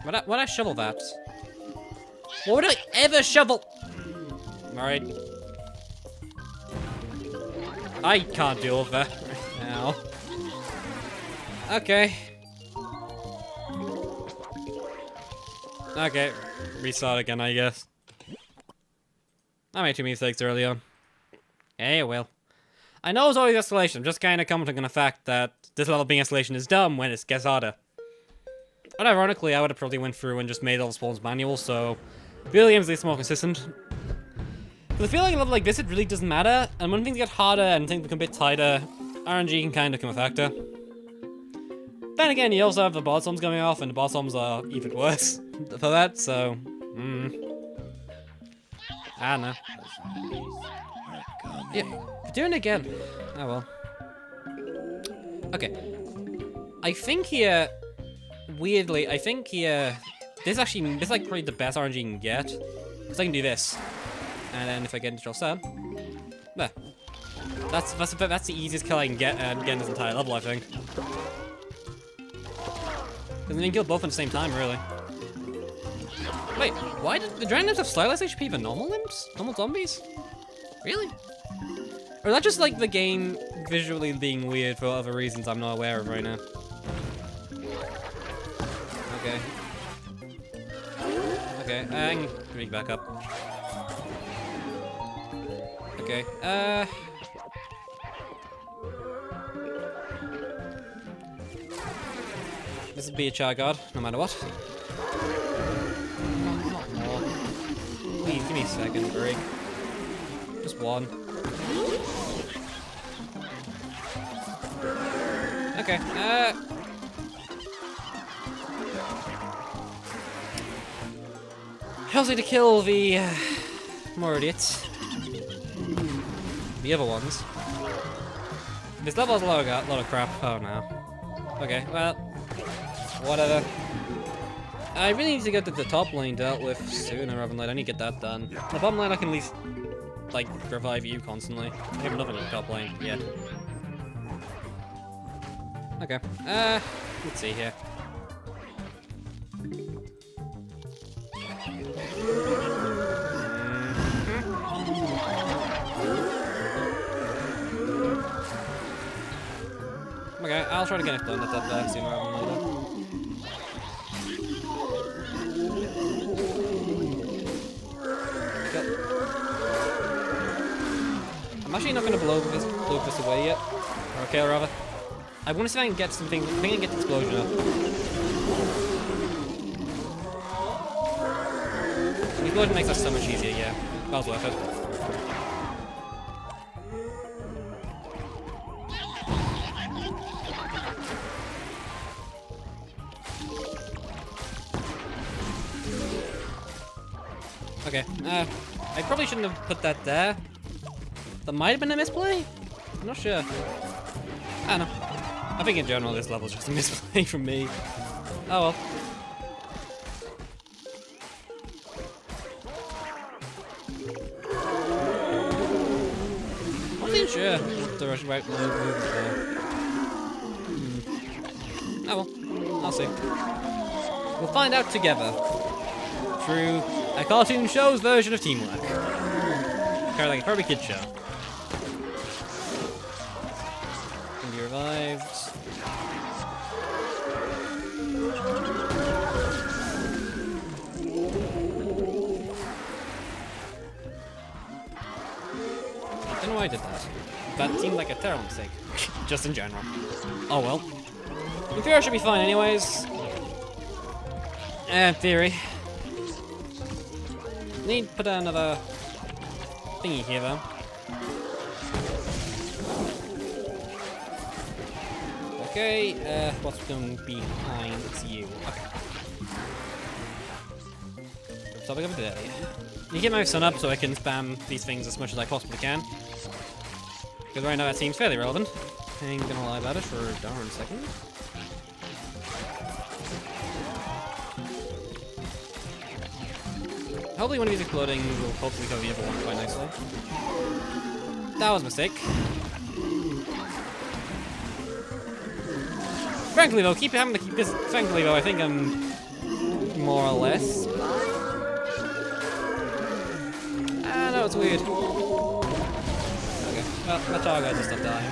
Why'd I shovel that? What would I ever shovel? Alright. I can't deal with that right now. Okay. Okay. Restart again, I guess. I made 2 mistakes early on. Hey, well. I know it's always escalation, I'm just kind of commenting on the fact that this level being escalation is dumb when it gets harder. But ironically, I would have probably went through and just made all the spawns manual, so video games are at least more consistent. But I feel like a level like this, it really doesn't matter, and when things get harder and things become a bit tighter, RNG can kind of become a factor. Then again, you also have the boss bombs going off, and the boss bombs are even worse for that, so... I don't know. Yeah, we're doing it again. Oh well. Okay. I think here... Weirdly, I think here... This is like probably the best RNG you can get. Because I can do this. And then if I get into your sub... There. That's the easiest kill I can get in this entire level, I think. Because then you can kill both at the same time, really. Wait, why did the Dragon Imps have slightly less HP than normal imps? Normal zombies? Really? Or is that just like the game visually being weird for other reasons I'm not aware of right now? Okay. Okay, I can make back up. Okay, this would be a char guard, no matter what. Not more. Please, give me a second break. Just one. Okay, How's it to kill the more idiots? The other ones. This level has a lot of crap. Oh no. Okay, well, whatever. I really need to get the top lane dealt with sooner rather than later. I need to get that done. The bottom lane I can at least like revive you constantly. I have nothing in the top lane yet. Okay. Let's see here. Okay, I'll try to get it done at that sooner rather than later. I'm actually not going to blow this away yet. Or okay, rather. I want to see if I can get something. I think I can get the explosion up. The explosion makes that so much easier, yeah. That was worth it. Okay, I probably shouldn't have put that there. That might have been a misplay? I'm not sure. I don't know. I think in general this level's just a misplay from me. Oh well. I'm not even sure what the right move is there. Oh well, I'll see. We'll find out together through a cartoon show's version of teamwork. Kind of like a Kirby Kid show. Can be revived. I don't know why I did that. That seemed like a terrible mistake. Just in general. Oh well. In theory I should be fine anyways. In theory. Need to put another thingy here though. Okay, what's going behind? It's you. Okay. Topic of the day. You get my sun up so I can spam these things as much as I possibly can. Because right now that seems fairly relevant. I ain't gonna lie about it for a darn second. Hopefully one of these exploding will hopefully cover the other one quite nicely. That was a mistake. Frankly though, having to keep this. Frankly though, I think I'm more or less. Ah, no, it's weird. Okay, well, my target just stopped dying.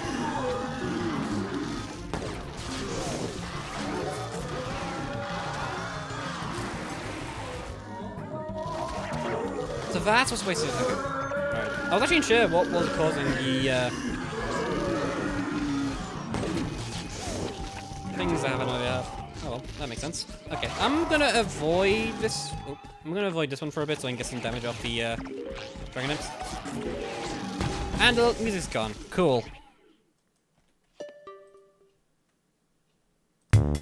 So that's what's wasted. Okay. Right. I was actually unsure what was causing the things I have no idea. Oh well, that makes sense. Okay, I'm gonna avoid this. Oh, I'm gonna avoid this one for a bit so I can get some damage off the dragon imps. And the music's gone. Cool.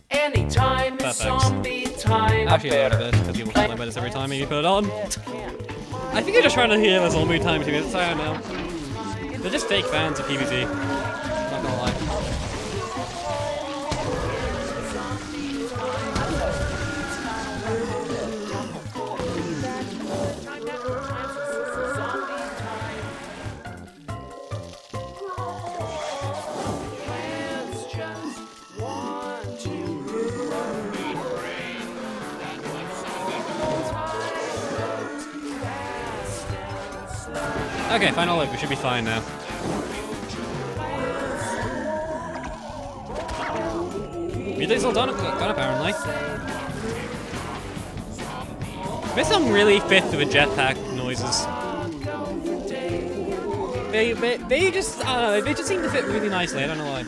Anytime is zombie time. Actually, I added it because people complain about this every time you put it on. I think you're just trying to hear the zombie time 2 minutes. I don't know. They're just fake fans of PvZ. Not gonna lie. Okay, final look. We should be fine now. Music's all done apparently. There's some really fit to the jetpack noises. They just, I don't know, they just seem to fit really nicely. I don't know why.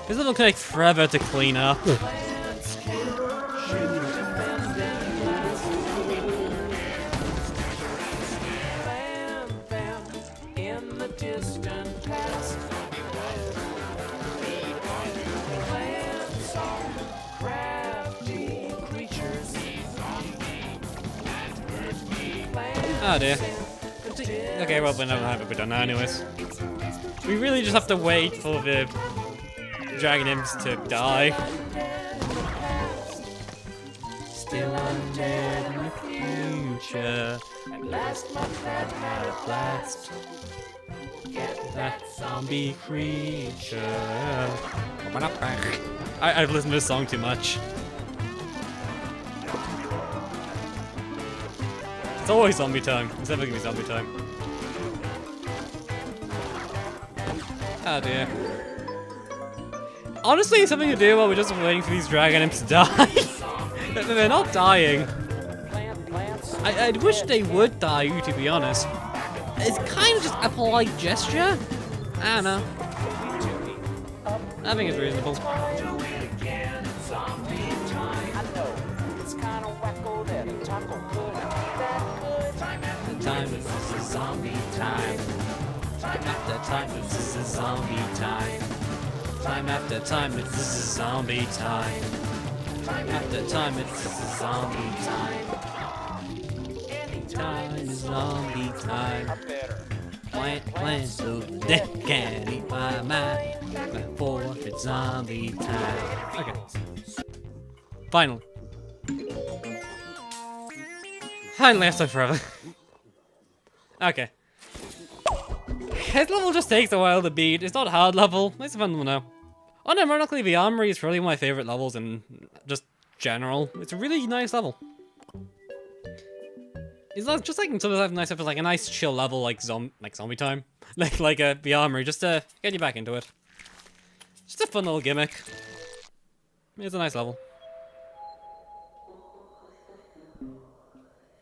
This level can take forever to clean up. Oh dear. Okay, well, we're not having it done now anyways. We really just have to wait for the dragon imps to die. Still undead in the future. At last my pet had a blast. Get that zombie creature. I've listened to this song too much. It's always zombie time. It's never gonna be zombie time. Oh dear. Honestly, it's something to do while we're just waiting for these dragon imps to die. They're not dying. I wish they would die, to be honest. It's kind of just a polite gesture. I don't know. I think it's reasonable. Time is zombie time. Time after time, this is zombie time. Time after time, this is zombie time. Time after time, it's zombie time. Time is zombie time. Plan so they can eat my mind before it's zombie time. Okay. Finally. Finally, I've stood forever. Okay. This level just takes a while to beat. It's not a hard level. It's a fun one now. Unironically, the Armory is probably my favorite levels in just general. It's a really nice level. It's not just like sometimes nice if it's like a nice chill level like zombie time, like the Armory, just to get you back into it. Just a fun little gimmick. It's a nice level.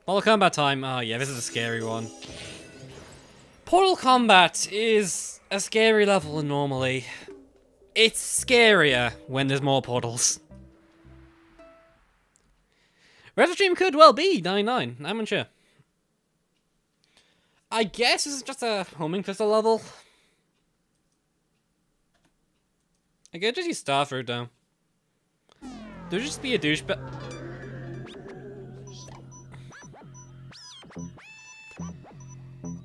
Portal combat time. Oh yeah, this is a scary one. Portal combat is a scary level normally. It's scarier when there's more portals. Retry stream could well be 99. I'm unsure. I guess this is just a homing thistle level. I could just use Starfruit though. There'd just be a douchebag.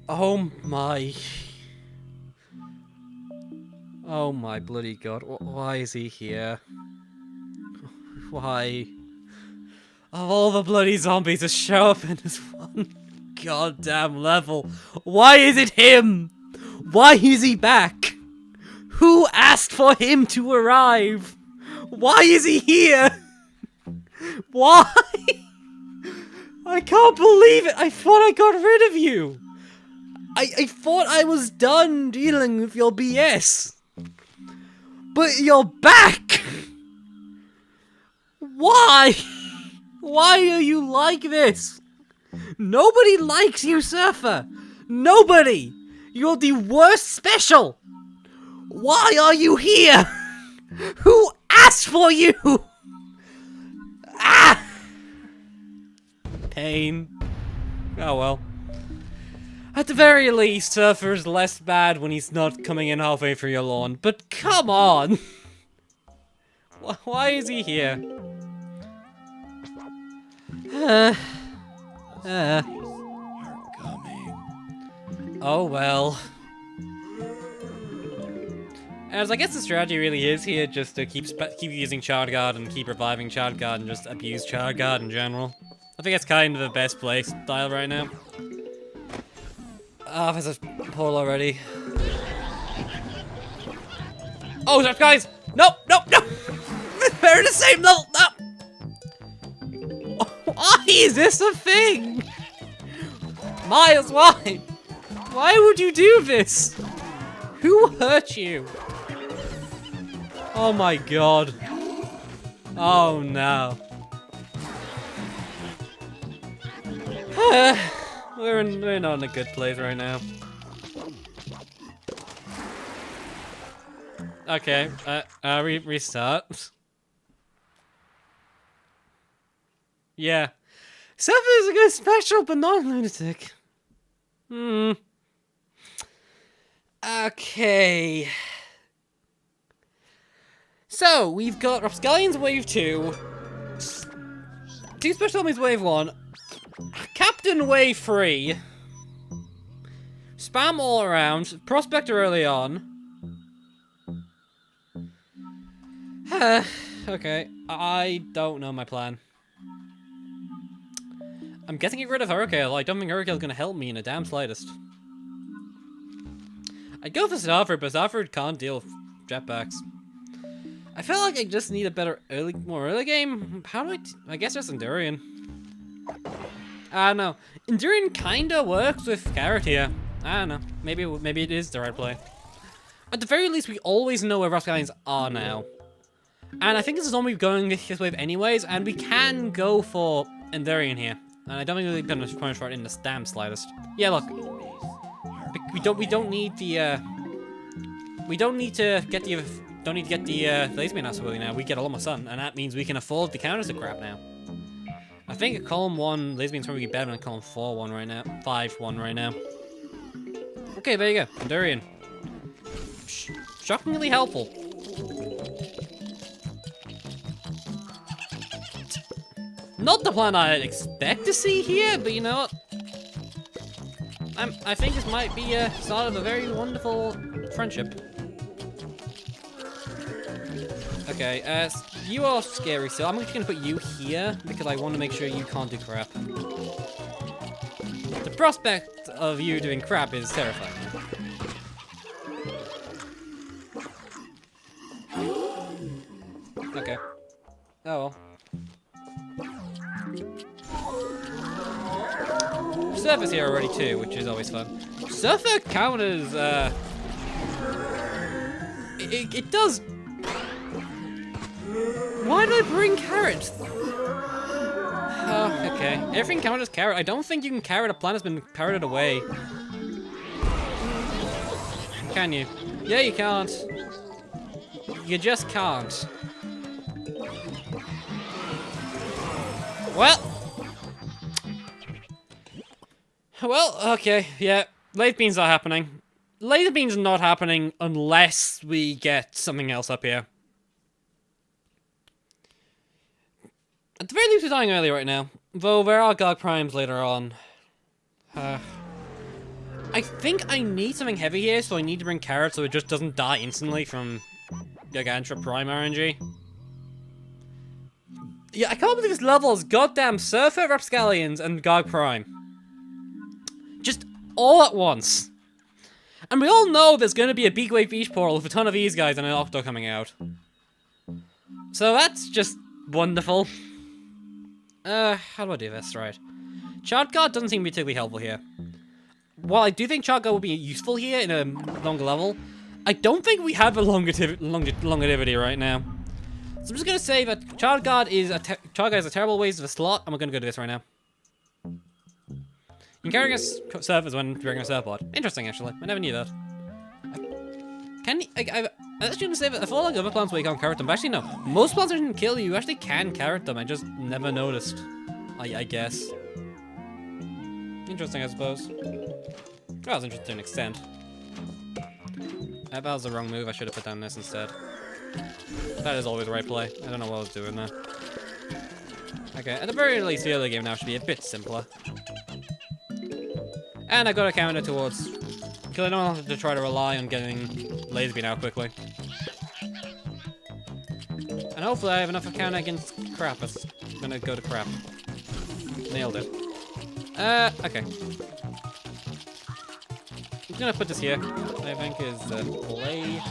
Oh my. Oh my bloody god. Why is he here? Why? Of all the bloody zombies to show up in this one goddamn level, why is it him? Why is he back? Who asked for him to arrive? Why is he here? Why? I can't believe it. I thought I got rid of you. I thought I was done dealing with your BS. But you're back. Why? Why are you like this? Nobody likes you, Surfer. Nobody. You're the worst special. Why are you here? Who asked for you? Ah! Pain. Oh well. At the very least, Surfer's less bad when he's not coming in halfway through your lawn. But come on! Why is he here? Oh well. As I guess the strategy really is here just to keep using Shard Guard and keep reviving Shard Guard and just abuse Shard Guard in general. I think that's kind of the best play style right now. Ah, there's a portal already. Oh, there's guys! Nope, nope, nope! They're in the same level! No! Why is this a thing? Miles, why? Why would you do this? Who hurt you? Oh my god. Oh no. We're not in a good place right now. Okay, restart. Yeah. Surfer is a good special, but not Lunatic. Okay. So, we've got Rapscallions Wave 2, 2 Special Armies Wave 1, Captain Wave 3, Spam all around, Prospector early on. Okay, I don't know my plan. I'm getting rid of Hurricane. I don't think Hurricane's gonna help me in the damn slightest. I'd go for Starfruit, but Starfruit can't deal with Jetpacks. I feel like I just need a better more early game. How do I guess just Endurian. I don't know. Endurian kinda works with Gargantuar. I don't know. Maybe it is the right play. At the very least, we always know where Rapscallions are now. And I think this is only going this wave anyways, and we can go for Endurian here. And I don't think we're gonna punish for it in the damn slightest. Yeah, look. We don't need the we don't need to get the laser beam absolutely now. We get a lot more sun, and that means we can afford the counters to crap now. I think a column 1 laser beam's probably better than a column 4-1 right now. 5-1 right now. Okay, there you go. Endurian. Shockingly helpful. Not the plan I'd expect to see here, but you know what? I think this might be a start of a very wonderful friendship. Okay, you are scary, so I'm just gonna put you here because I want to make sure you can't do crap. The prospect of you doing crap is terrifying. Okay. Oh well. Surface here already too, which is always fun. Surfer counters, it does. Why did I bring carrots? Oh, okay. Everything counters carrot. I don't think you can carrot a plant that's been carroted away. Can you? Yeah, you can't. You just can't. Well, okay, yeah. Laser beams are happening. Laser beams are not happening unless we get something else up here. At the very least, we're dying early right now. Though there are Garg Primes later on. I think I need something heavy here, so I need to bring carrots so it just doesn't die instantly from Gargantuar Prime RNG. Yeah, I can't believe this level is goddamn Surfer, Rapscallions, and Garg Prime. Just all at once. And we all know there's going to be a big wave beach portal with a ton of these guys and an Octo coming out. So that's just wonderful. How do I do this? Right. Chart Guard doesn't seem to be particularly helpful here. While I do think Chart Guard will be useful here in a longer level, I don't think we have a longevity right now. So I'm just going to say that Chart Guard is a terrible waste of a slot, and we're going to go to this right now. You can carry against surfers when you're a surfboard. Interesting, actually. I never knew that. I'm actually going to say that I feel like other plants where you can't carrot them, but actually no. Most plants that can kill you, you actually can carrot them. I just never noticed. I guess. Interesting, I suppose. Well, it's interesting to an extent. That was the wrong move. I should have put down this instead. That is always the right play. I don't know what I was doing there. Okay, at the very least, the other game now should be a bit simpler. And I got a counter towards... because I don't have to try to rely on getting laser beam out quickly. And hopefully I have enough of counter against crap. It's gonna go to crap. Nailed it. Okay. I'm gonna put this here. I think is play.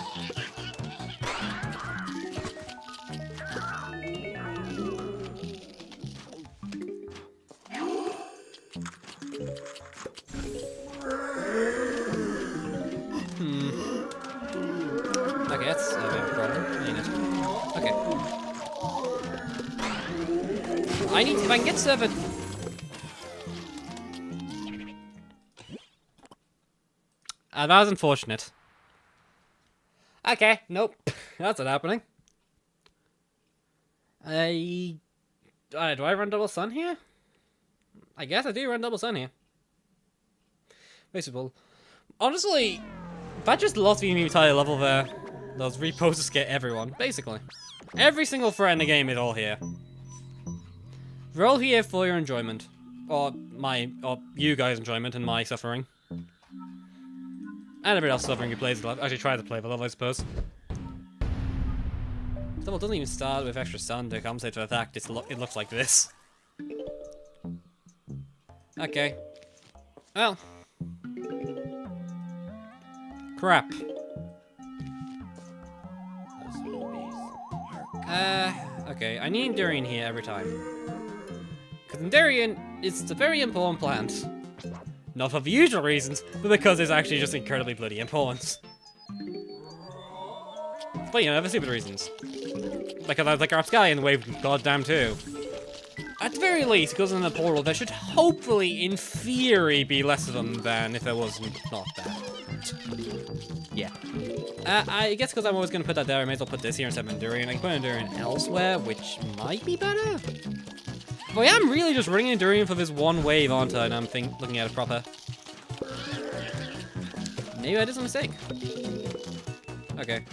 Okay, that's a bit of a problem. Ain't it? Okay. I need to, if I can get server. That was unfortunate. Okay, nope. That's not happening. Do I run double sun here? I guess I do run double sun here. Basically, honestly, that just lost the entire level there. Those reposes get everyone, basically. Every single threat in the game is all here. We're all here for your enjoyment. Or you guys' enjoyment and my suffering. And everybody else suffering who plays the level. Actually tries to play the level, I suppose. This level doesn't even start with extra sun to compensate for the fact it looks like this. Okay. Well. Crap. Okay, I need Endurian here every time. Because Endurian is a very important plant. Not for the usual reasons, but because it's actually just incredibly bloody important. But you know, the stupid reasons. Because I was like Rapscallion wave goddamn too. At the very least, it goes in a portal. There should hopefully, in theory, be less of them than if there was not that. Yeah. I guess because I'm always going to put that there, I may as well put this here instead of Endurian. I can put Endurian elsewhere, which might be better. But yeah, I'm really just running Endurian for this one wave, aren't I? And I'm looking at it proper. Maybe I did some mistake. Okay.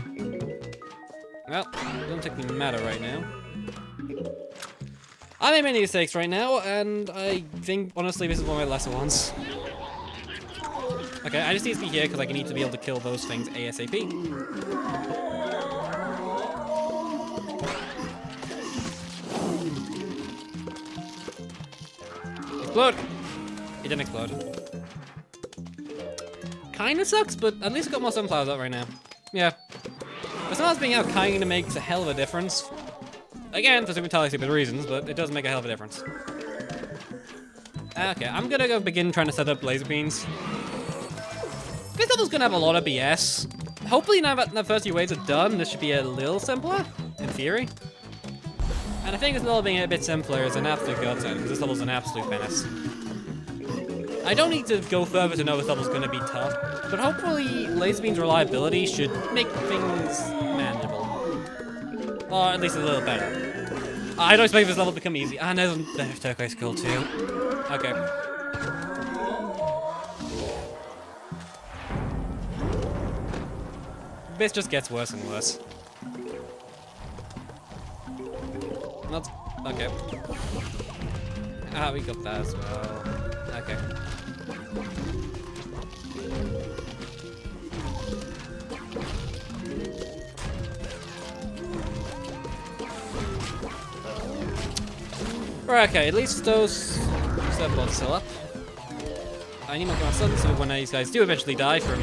Well, it doesn't particularly matter right now. I made many mistakes right now, and I think, honestly, this is one of my lesser ones. Okay, I just need to be here because I need to be able to kill those things ASAP. Explode! It didn't explode. Kinda sucks, but at least I got more sunflowers out right now. Yeah. But sunflowers being out kinda makes a hell of a difference. Again, for some entirely stupid reasons, but it does make a hell of a difference. Okay, I'm gonna go begin trying to set up laser beams. This level's gonna have a lot of BS. Hopefully now that the first few waves are done, this should be a little simpler, in theory. And I think this level being a bit simpler is an absolute godsend, because this level's an absolute menace. I don't need to go further to know this level's gonna be tough, but hopefully laser beam's reliability should make things manageable. Or at least a little better. I don't expect this level to become easy. Ah, no, there's turquoise gold too. Okay. This just gets worse and worse. That's okay. Ah, we got that as well. Okay. Right, okay, at least those servos still up. I need my command sun, so when these guys do eventually die from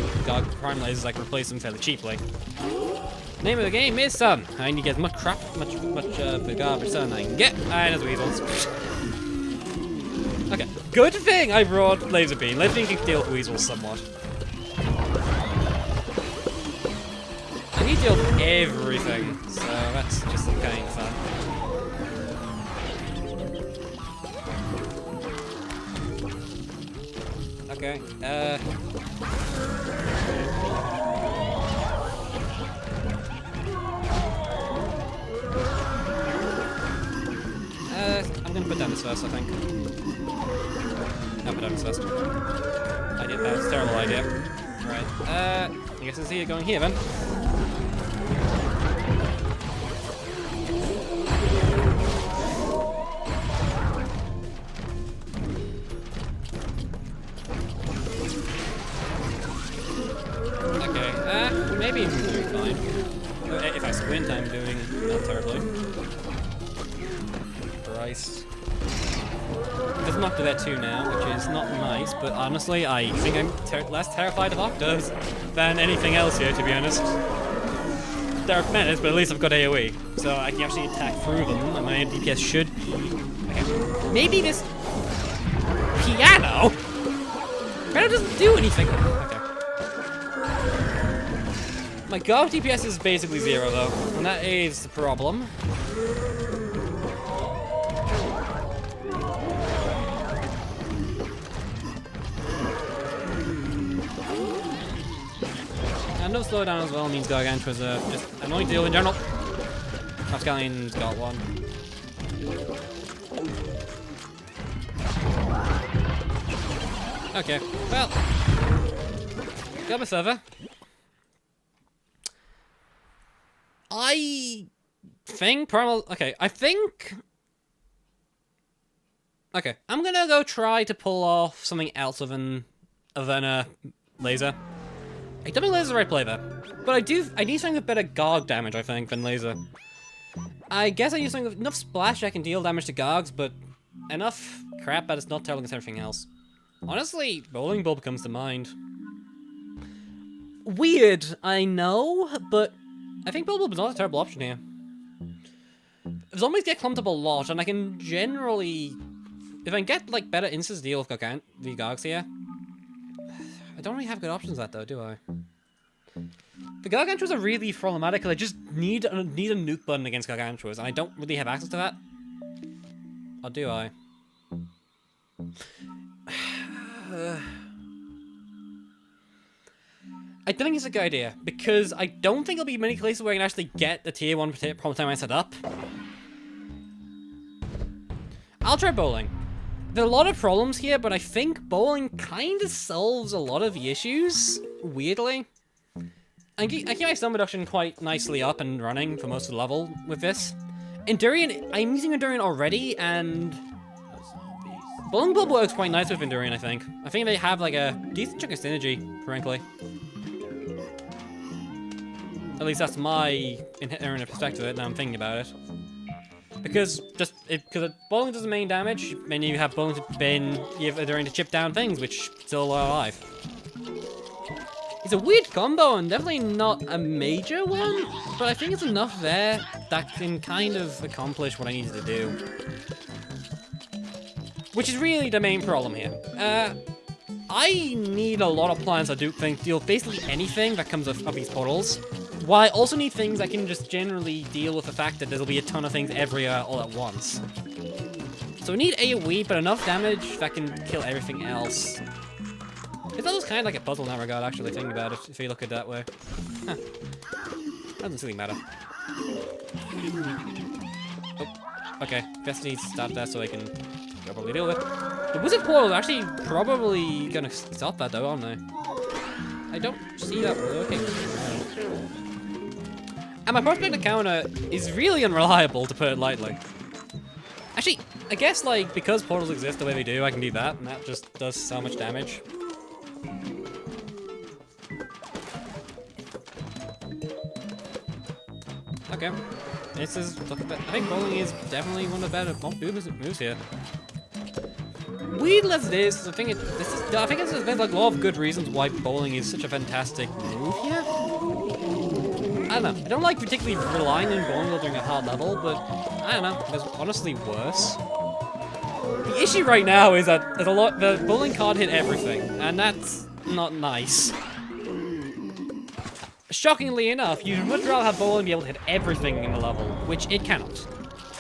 prime lasers, I can replace them fairly cheaply. Name of the game is Sun. I need to get much crap, much the garbage sun I can get. And there's weasels. Okay, good thing I brought laser beam. Laser beam can deal with weasels somewhat. I need to deal with everything, so that's just kind of fun. Okay, I'm gonna put down this first, I think. I'll put down this first. I did that, it's a terrible idea. Right, I guess I'll see you going here then. Maybe I'm doing fine. If I squint, I'm doing not terribly. Christ. Doesn't knock to that 2 now, which is not nice, but honestly, I think I'm less terrified of octos than anything else here, to be honest. They're menace, but at least I've got AoE, so I can actually attack through them, and my DPS should be... Okay. Maybe this... Piano? Piano doesn't do anything. Okay. My Garg DPS is basically 0 though, and that is the problem. And no slowdown as well means Gargantuar's just annoying to deal in general. Pascalian's got one. Okay, well, got my server. I think primal. Okay, I think. Okay, I'm gonna go try to pull off something else than a laser. I don't think laser's the right play there, but I need something with better Garg damage, I think, than laser. I guess I use something with enough splash I can deal damage to Gargs, but enough crap that it's not telling us everything else. Honestly, Bowling Bulb comes to mind. Weird, I know, but I think Bowling Bulb is not a terrible option here. Zombies get clumped up a lot, and I can generally... If I can get, like, better instance deal with the Gargs here... I don't really have good options for that, though, do I? The Gargantuars are really problematic, because I just need a nuke button against Gargantuars, and I don't really have access to that. Or do I? I don't think it's a good idea, because I don't think there'll be many places where I can actually get the tier 1 problem time I set up. I'll try bowling. There are a lot of problems here, but I think bowling kind of solves a lot of the issues, weirdly. I keep my stun reduction quite nicely up and running for most of the level with this. Endurian, I'm using Endurian already, and bowling Blob works quite nice with Endurian, I think. I think they have like a decent chunk of synergy, frankly. At least that's my inherent perspective of it, now I'm thinking about it. Because bowling does the main damage, and you have bowling to bin, you have Endurian to chip down things, which still are alive. It's a weird combo and definitely not a major one, but I think it's enough there that can kind of accomplish what I needed to do. Which is really the main problem here. I need a lot of plans that deal with basically anything that comes of these portals. While I also need things that can just generally deal with the fact that there'll be a ton of things everywhere all at once. So we need AoE, but enough damage that can kill everything else. It's almost kind of like a puzzle in that regard, actually, thinking about it, if you look at it that way. Huh. Doesn't really matter. Oh, okay. Best needs to stop that so I can probably deal with it. The wizard portal is actually probably gonna stop that, though, aren't they? I don't see that working. And my Prospector counter is really unreliable, to put it lightly. Actually, I guess, like, because portals exist the way they do, I can do that, and that just does so much damage. Okay. This is, I think bowling is definitely one of the better moves here. Weird as it is, I think there's like a lot of good reasons why bowling is such a fantastic move here. I don't know. I don't like particularly relying on bowling during a hard level, but I don't know. There's honestly worse. The issue right now is that the bowling can't hit everything, and that's not nice. Shockingly enough, you'd much rather have bowling be able to hit everything in the level, which it cannot.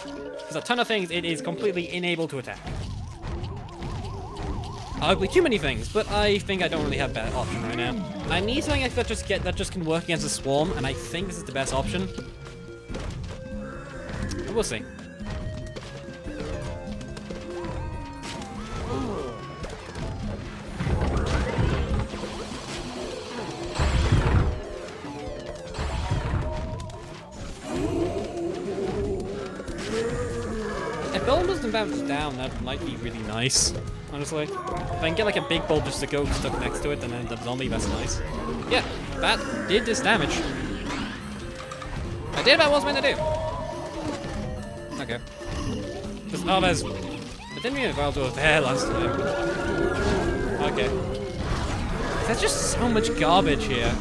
There's a ton of things it is completely unable to attack. Arguably too many things, but I think I don't really have a better option right now. I need something that just can work against a swarm, and I think this is the best option. But we'll see. If bowling doesn't bounce down, that might be really nice. Honestly, if I can get like a big bulb just to go stuck next to it and then the zombie, that's nice. Yeah, that did this damage. I did what I was meant to do. Okay. I didn't mean eval to was there last time. Okay. There's just so much garbage here.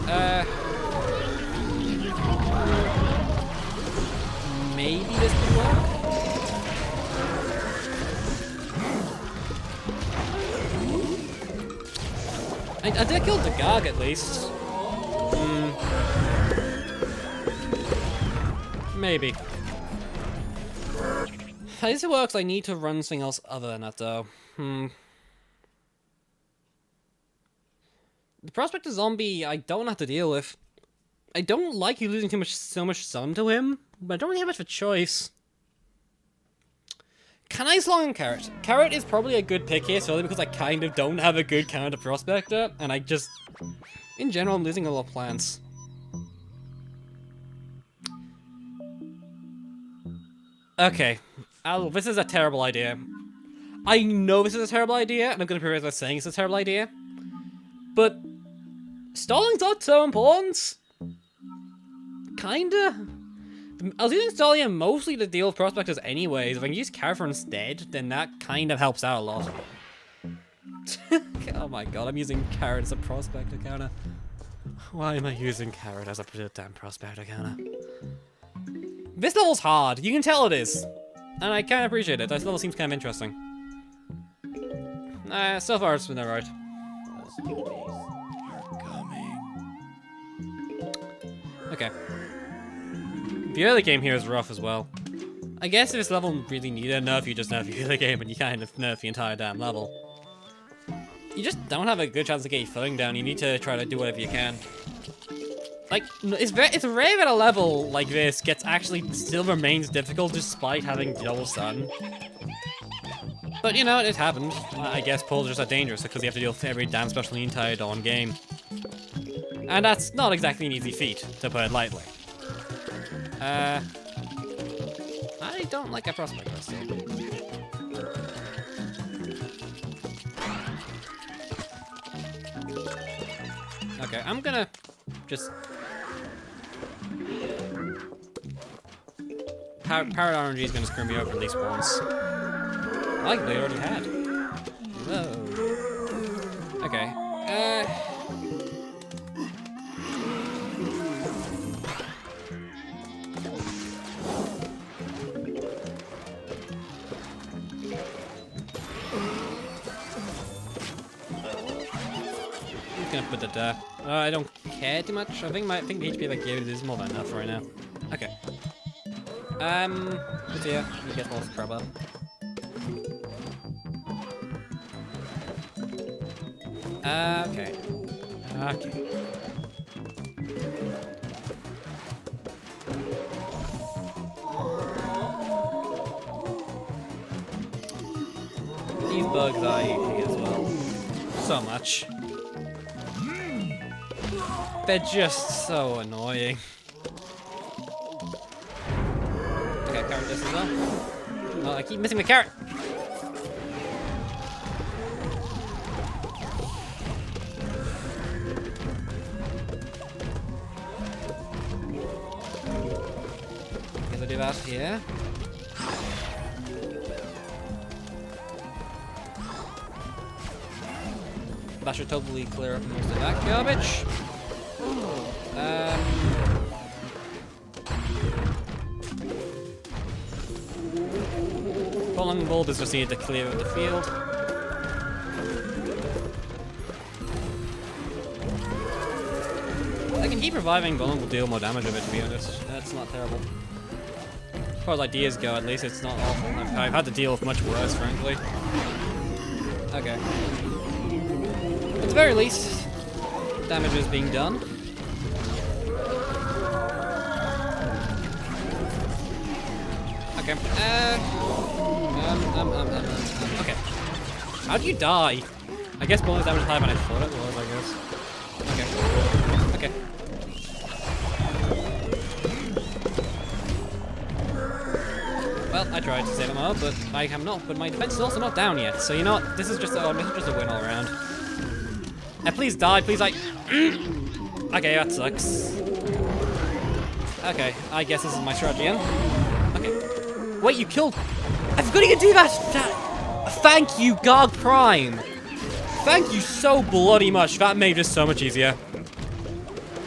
Maybe this could work? I did kill the Garg at least. Maybe. As it works, I need to run something else other than that, though. The Prospector zombie, I don't have to deal with. I don't like you losing so much stun to him, but I don't really have much of a choice. Can I slong Carrot? Carrot is probably a good pick here, solely because I kind of don't have a good counter Prospector, and I just... In general, I'm losing a lot of plants. Okay. This is a terrible idea. I know this is a terrible idea, and I'm going to prove it by saying it's a terrible idea. But... Stalling's not so important. Kinda. I was using Stallion mostly to deal with Prospectors anyways. If I can use Carrot instead, then that kind of helps out a lot. Oh my god, I'm using Carrot as a Prospector counter. Why am I using Carrot as a damn Prospector counter? This level's hard. You can tell it is. And I kind of appreciate it. This level seems kind of interesting. So far it's been alright. Okay. The early game here is rough as well. I guess if this level really needed a nerf, you just nerf the game and you kind of nerf the entire damn level. You just don't have a good chance to get your footing down. You need to try to do whatever you can. Like, it's rare that a level like this still remains difficult despite having double stun. But you know, it happened. I guess pulls are just that dangerous because you have to deal with every damn special in the entire Dawn game. And that's not exactly an easy feat, to put it lightly. I don't like a Prospector still. Okay, I'm gonna just... Powered RNG is gonna screw me over at least once. I like they already had. Whoa. Okay. I'm gonna put that there. I don't care too much. I think the HP I gave it is more than enough right now. Okay. What's here? You get more scrubber. Okay. Okay. These bugs I hate as well. So much. They're just so annoying. Okay, carrot this as well. Oh, I keep missing the carrot! Guess I'll do that here. That should totally clear up most of that garbage. Falling bulb is just needed to clear the field. I can keep reviving, but will deal more damage of it, to be honest. That's not terrible. As far as ideas go, at least it's not awful. I've had to deal with much worse, frankly. Okay. At the very least, damage is being done. Okay. Okay. How do you die? I guess bonus damage is higher than I thought it was, I guess. Okay. Okay. Well, I tried to save him up, but I am not. But my defense is also not down yet. So you know what? This is just a win all around. Please die, please die. Okay, that sucks. Okay, I guess this is my strategy then. Okay. Wait, you killed... I forgot you could do that! Thank you, Garg Prime! Thank you so bloody much. That made this so much easier.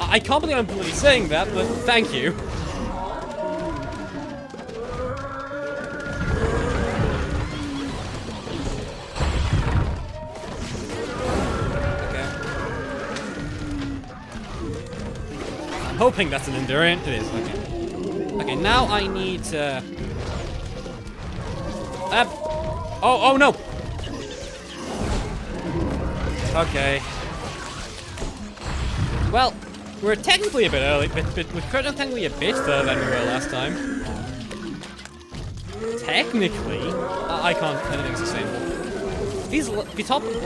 I can't believe I'm bloody saying that, but thank you. Okay. I'm hoping that's an Endurant. It is, okay. Okay, now I need to... oh no! Okay. Well, we're technically a bit early, but we're technically a bit further than we were last time. Technically, I can't. Anything's sustainable.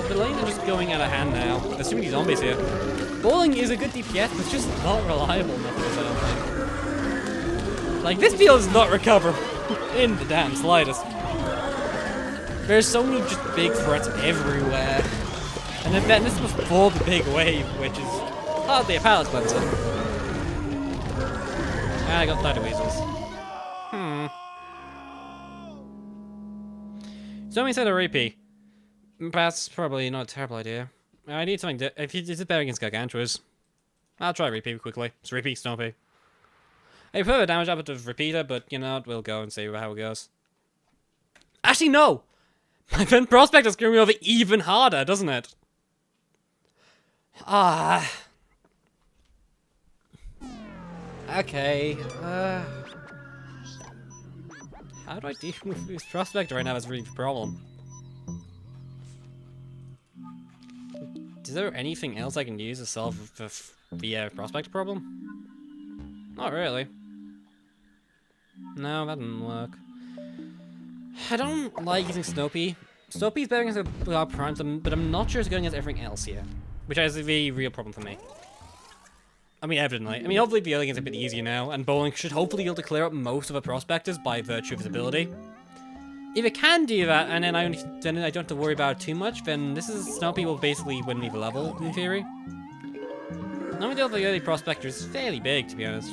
The lanes are just going out of hand now. There's too many zombies here. Bowling is a good DPS, but it's just not reliable enough for this, I don't think. Like, this field is not recoverable in the damn slightest. There's so many just big threats everywhere. And then this is before the big wave, which is hardly a pallet cleanser. And I got Thunder Weasels. Somebody said a repeat. That's probably not a terrible idea. I need something if it's better against Gargantuars. I'll try repeat quickly. It's repeat, Snoopy. I prefer the damage output of repeater, but you know what, we'll go and see how it goes. Actually, no! My friend Prospector screwing me over even harder, doesn't it? Ah. Okay. How do I deal with this Prospector right now is really the problem. Is there anything else I can use to solve the Prospector problem? Not really. No, that didn't work. I don't like using Snopey. Snopey's better against primes, but I'm not sure it's good against everything else here. Which is a real problem for me. I mean, evidently. I mean, hopefully the early game's a bit easier now, and Bowling should hopefully be able to clear up most of the Prospectors by virtue of his ability. If it can do that, and then I don't have to worry about it too much, then Snopey will basically win the level, in theory. Not only the early Prospector is fairly big, to be honest.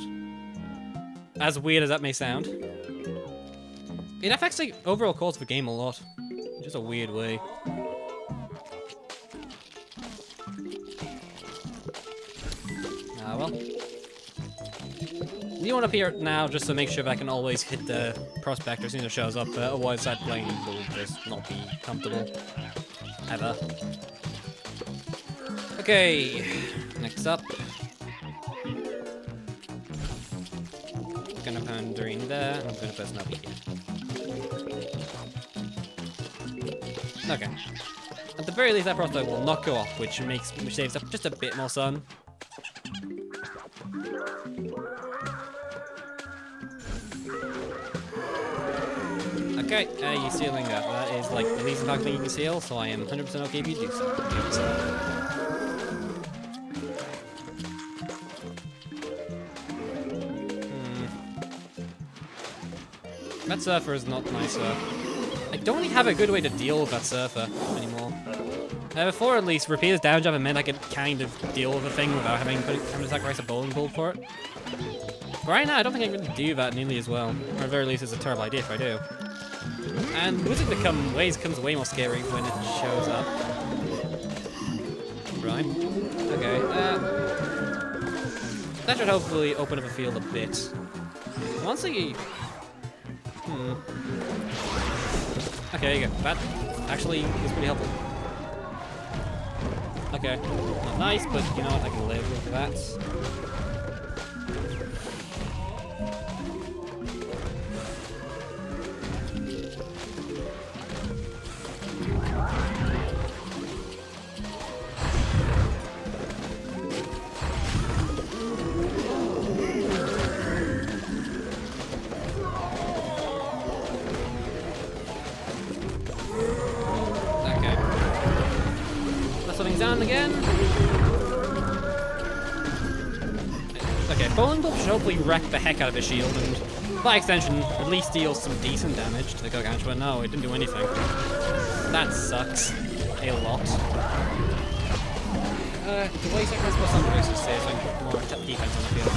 As weird as that may sound. It affects the overall course of the game a lot. In just a weird way. Ah, well. You want up here now just to make sure that I can always hit the Prospector as soon as it shows up, otherwise that plane will just not be comfortable. Ever. Okay, next up. I'm gonna put Underine there, I'm gonna put Snubby here. Okay. At the very least that Prospector will not go off, which saves up just a bit more sun. Okay, you're sealing that. That is like the least impact thing you can seal, so I am 100% okay if you do so. That Surfer is not nicer. I don't really have a good way to deal with that Surfer anymore. Before at least, Repeater's down jump meant I could kind of deal with the thing without having to sacrifice a bowling ball for it. But right now, I don't think I can really do that nearly as well. Or at the very least, it's a terrible idea if I do. And Wizard becomes way more scary when it shows up. Right. Okay, that should hopefully open up the field a bit. Once I... Okay, there you go. That actually is pretty helpful. Okay, not nice, but you know what, I can live with that. Down again. Okay, Bowling Ball should hopefully wreck the heck out of his shield and, by extension, at least deal some decent damage to the Gargantuar. No, it didn't do anything. That sucks. A lot. The way seconds plus some races saves so I can put more defense on the field.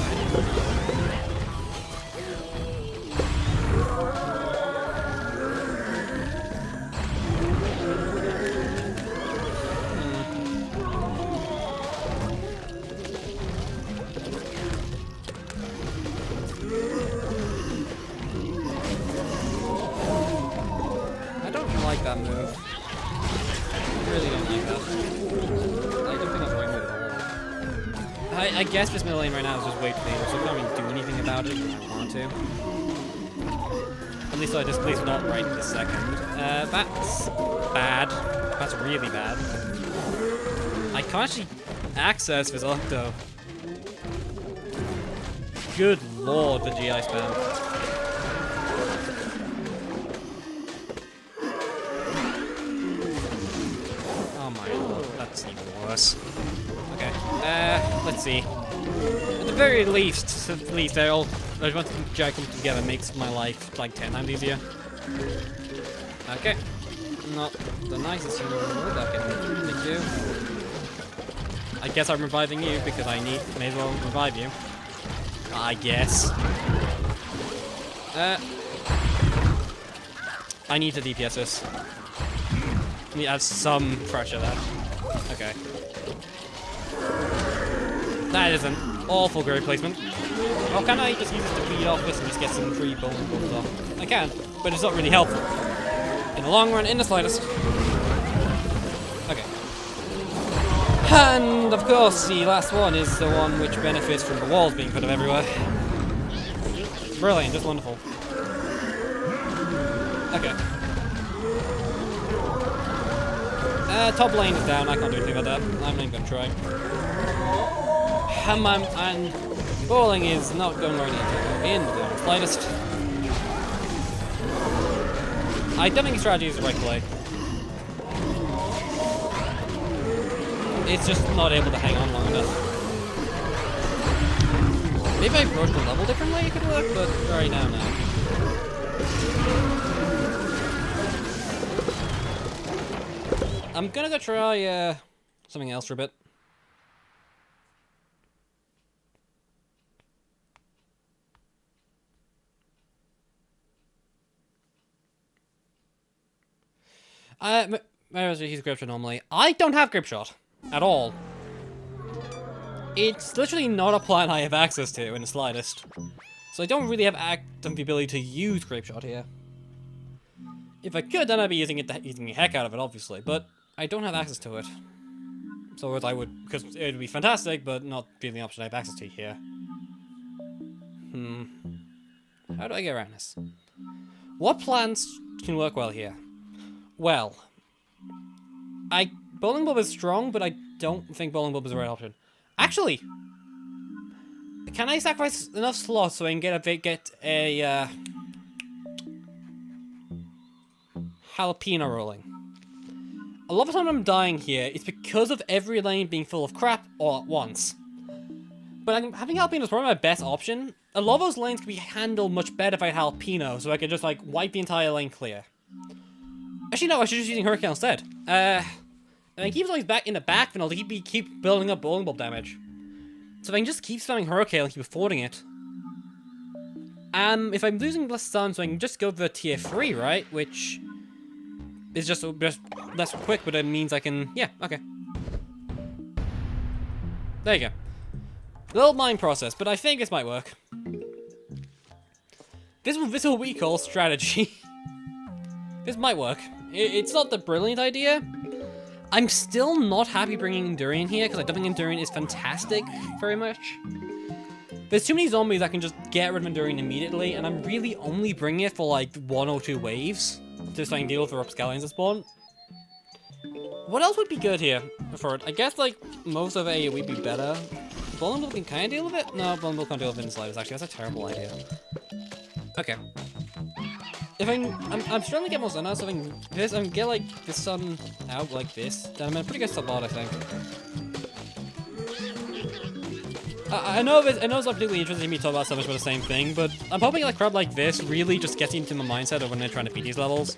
That move. I really don't like that. I don't think that's the right move at all. I guess this middle lane right now is just way too dangerous, so I can't really do anything about it if I want to. At least I just please not right this second. That's bad. That's really bad. I can't actually access this Octo. Good lord, the GI spam. That's even worse. Okay, let's see. At the very least, once the GI come together makes my life like 10 times easier. Okay. Not the nicest thing in the world I can do. I guess I'm reviving you because I may as well revive you. I guess. I need to DPS this. I need to add some pressure there. Okay. That is an awful great placement. Or can I just use it to feed off this and just get some free bowling balls off? I can, but it's not really helpful. In the long run, in the slightest. Okay. And, of course, the last one is the one which benefits from the walls being put up everywhere. Brilliant, just wonderful. Okay. Top lane is down. I can't do anything about that. I'm not even gonna try. And bowling is not going where I need to go in the slightest. I don't think strategy is the right play. It's just not able to hang on long enough. Maybe I approached the level differently, it could work, but right now, no. I'm gonna go try something else for a bit. He's Grapeshot normally. I don't have Grapeshot at all. It's literally not a plan I have access to in the slightest. So I don't really have the ability to use Grapeshot here. If I could, then I'd be using the heck out of it, obviously, but I don't have access to it. So I would, because it would be fantastic, but not be the option I have access to here. How do I get around this? What plans can work well here? Well, Bowling Bulb is strong, but I don't think Bowling Bulb is the right option. Actually, can I sacrifice enough slots so I can get a jalapeno rolling? A lot of the time I'm dying here, it's because of every lane being full of crap all at once. But having jalapeno is probably my best option. A lot of those lanes can be handled much better if I had jalapeno, so I could just like wipe the entire lane clear. Actually, no, I should just using Hurricane instead. And I keep something back in the back, then I'll keep building up Bowling Bulb damage. So if I can just keep spamming Hurricane and keep affording it. If I'm losing less stun, so I can just go for the tier 3, right? Which is just less quick, but it means I can, yeah, okay. There you go. Little mind process, but I think this might work. This is what we call strategy. This might work. It's not the brilliant idea. I'm still not happy bringing Endurian here, because I don't think Endurian is fantastic very much. There's too many zombies that can just get rid of Endurian immediately, and I'm really only bringing it for like 1 or 2 waves, just so I can deal with the Rapscallions that spawn. What else would be good here for it? I guess like most of AoE would be better. Bowling Bulb can kind of deal with it? No, Bowling Bulb can't deal with it in the slightest, actually. That's a terrible idea. Okay. If I'm struggling to get more sun out, so if I can get like the sun out like this, then I'm in a pretty good spot, I think. I know it's not particularly interesting me to talk about so much about the same thing, but I'm hoping like crap like this really just gets into my mindset of when they're trying to beat these levels.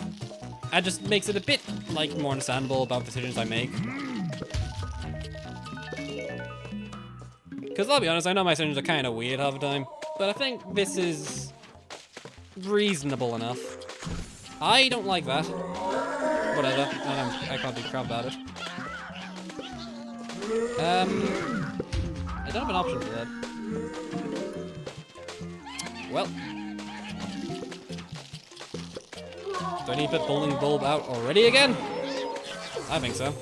And just makes it a bit like more understandable about the decisions I make. Because I'll be honest, I know my decisions are kind of weird half the time, but I think this is reasonable enough. I don't like that. Whatever. I can't do crap about it. I don't have an option for that. Well. Do I need to put Bowling Bulb out already again? I think so.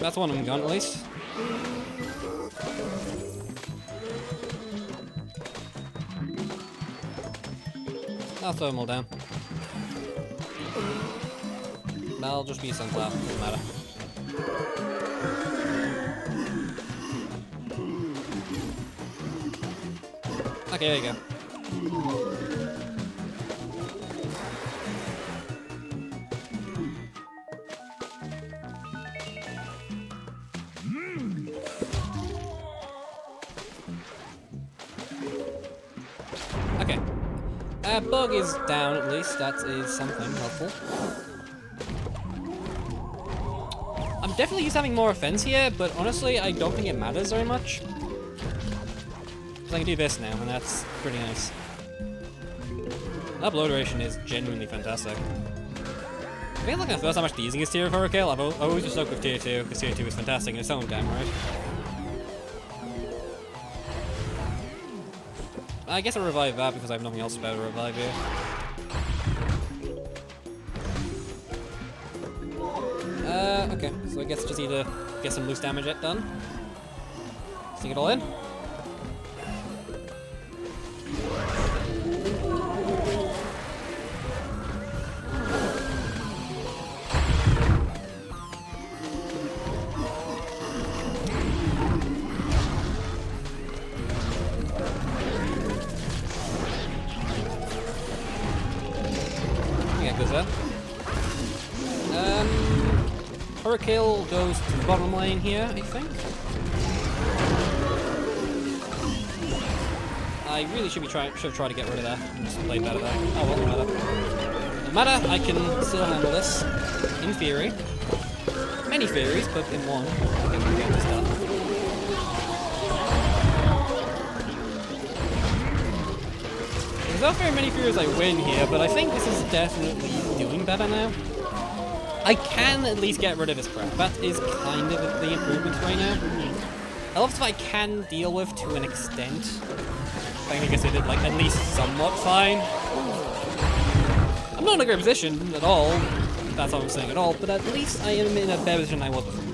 That's one of them gone, at least. I'll throw them all down. That'll just be a sunflower, doesn't matter. Okay, there you go. Okay. Bug is down at least, that is something helpful. I'm definitely used to having more offense here, but honestly, I don't think it matters very much. I can do this now, and that's pretty nice. Upload duration is genuinely fantastic. I think like the first time I'm actually using this tier of Hurricane, I've always just stuck with tier 2, because tier 2 is fantastic in its own damn right. I guess I'll revive that because I have nothing else about to revive here. Okay, so I guess just need to get some loose damage done. Sneak it all in. Hurricane goes to the bottom lane here, I think. I really should have tried to get rid of that. Just played better there. Oh well, no matter. No matter, I can still handle this. In theory. Many theories, but in one, I think we can get this done. There's not very many theories I win here, but I think this is definitely doing better now. I can at least get rid of this crap. That is kind of the improvement right now. A lot of stuff I can deal with to an extent. I guess I did like at least somewhat fine. I'm not in a great position at all. That's what I'm saying at all. But at least I am in a better position than I was before.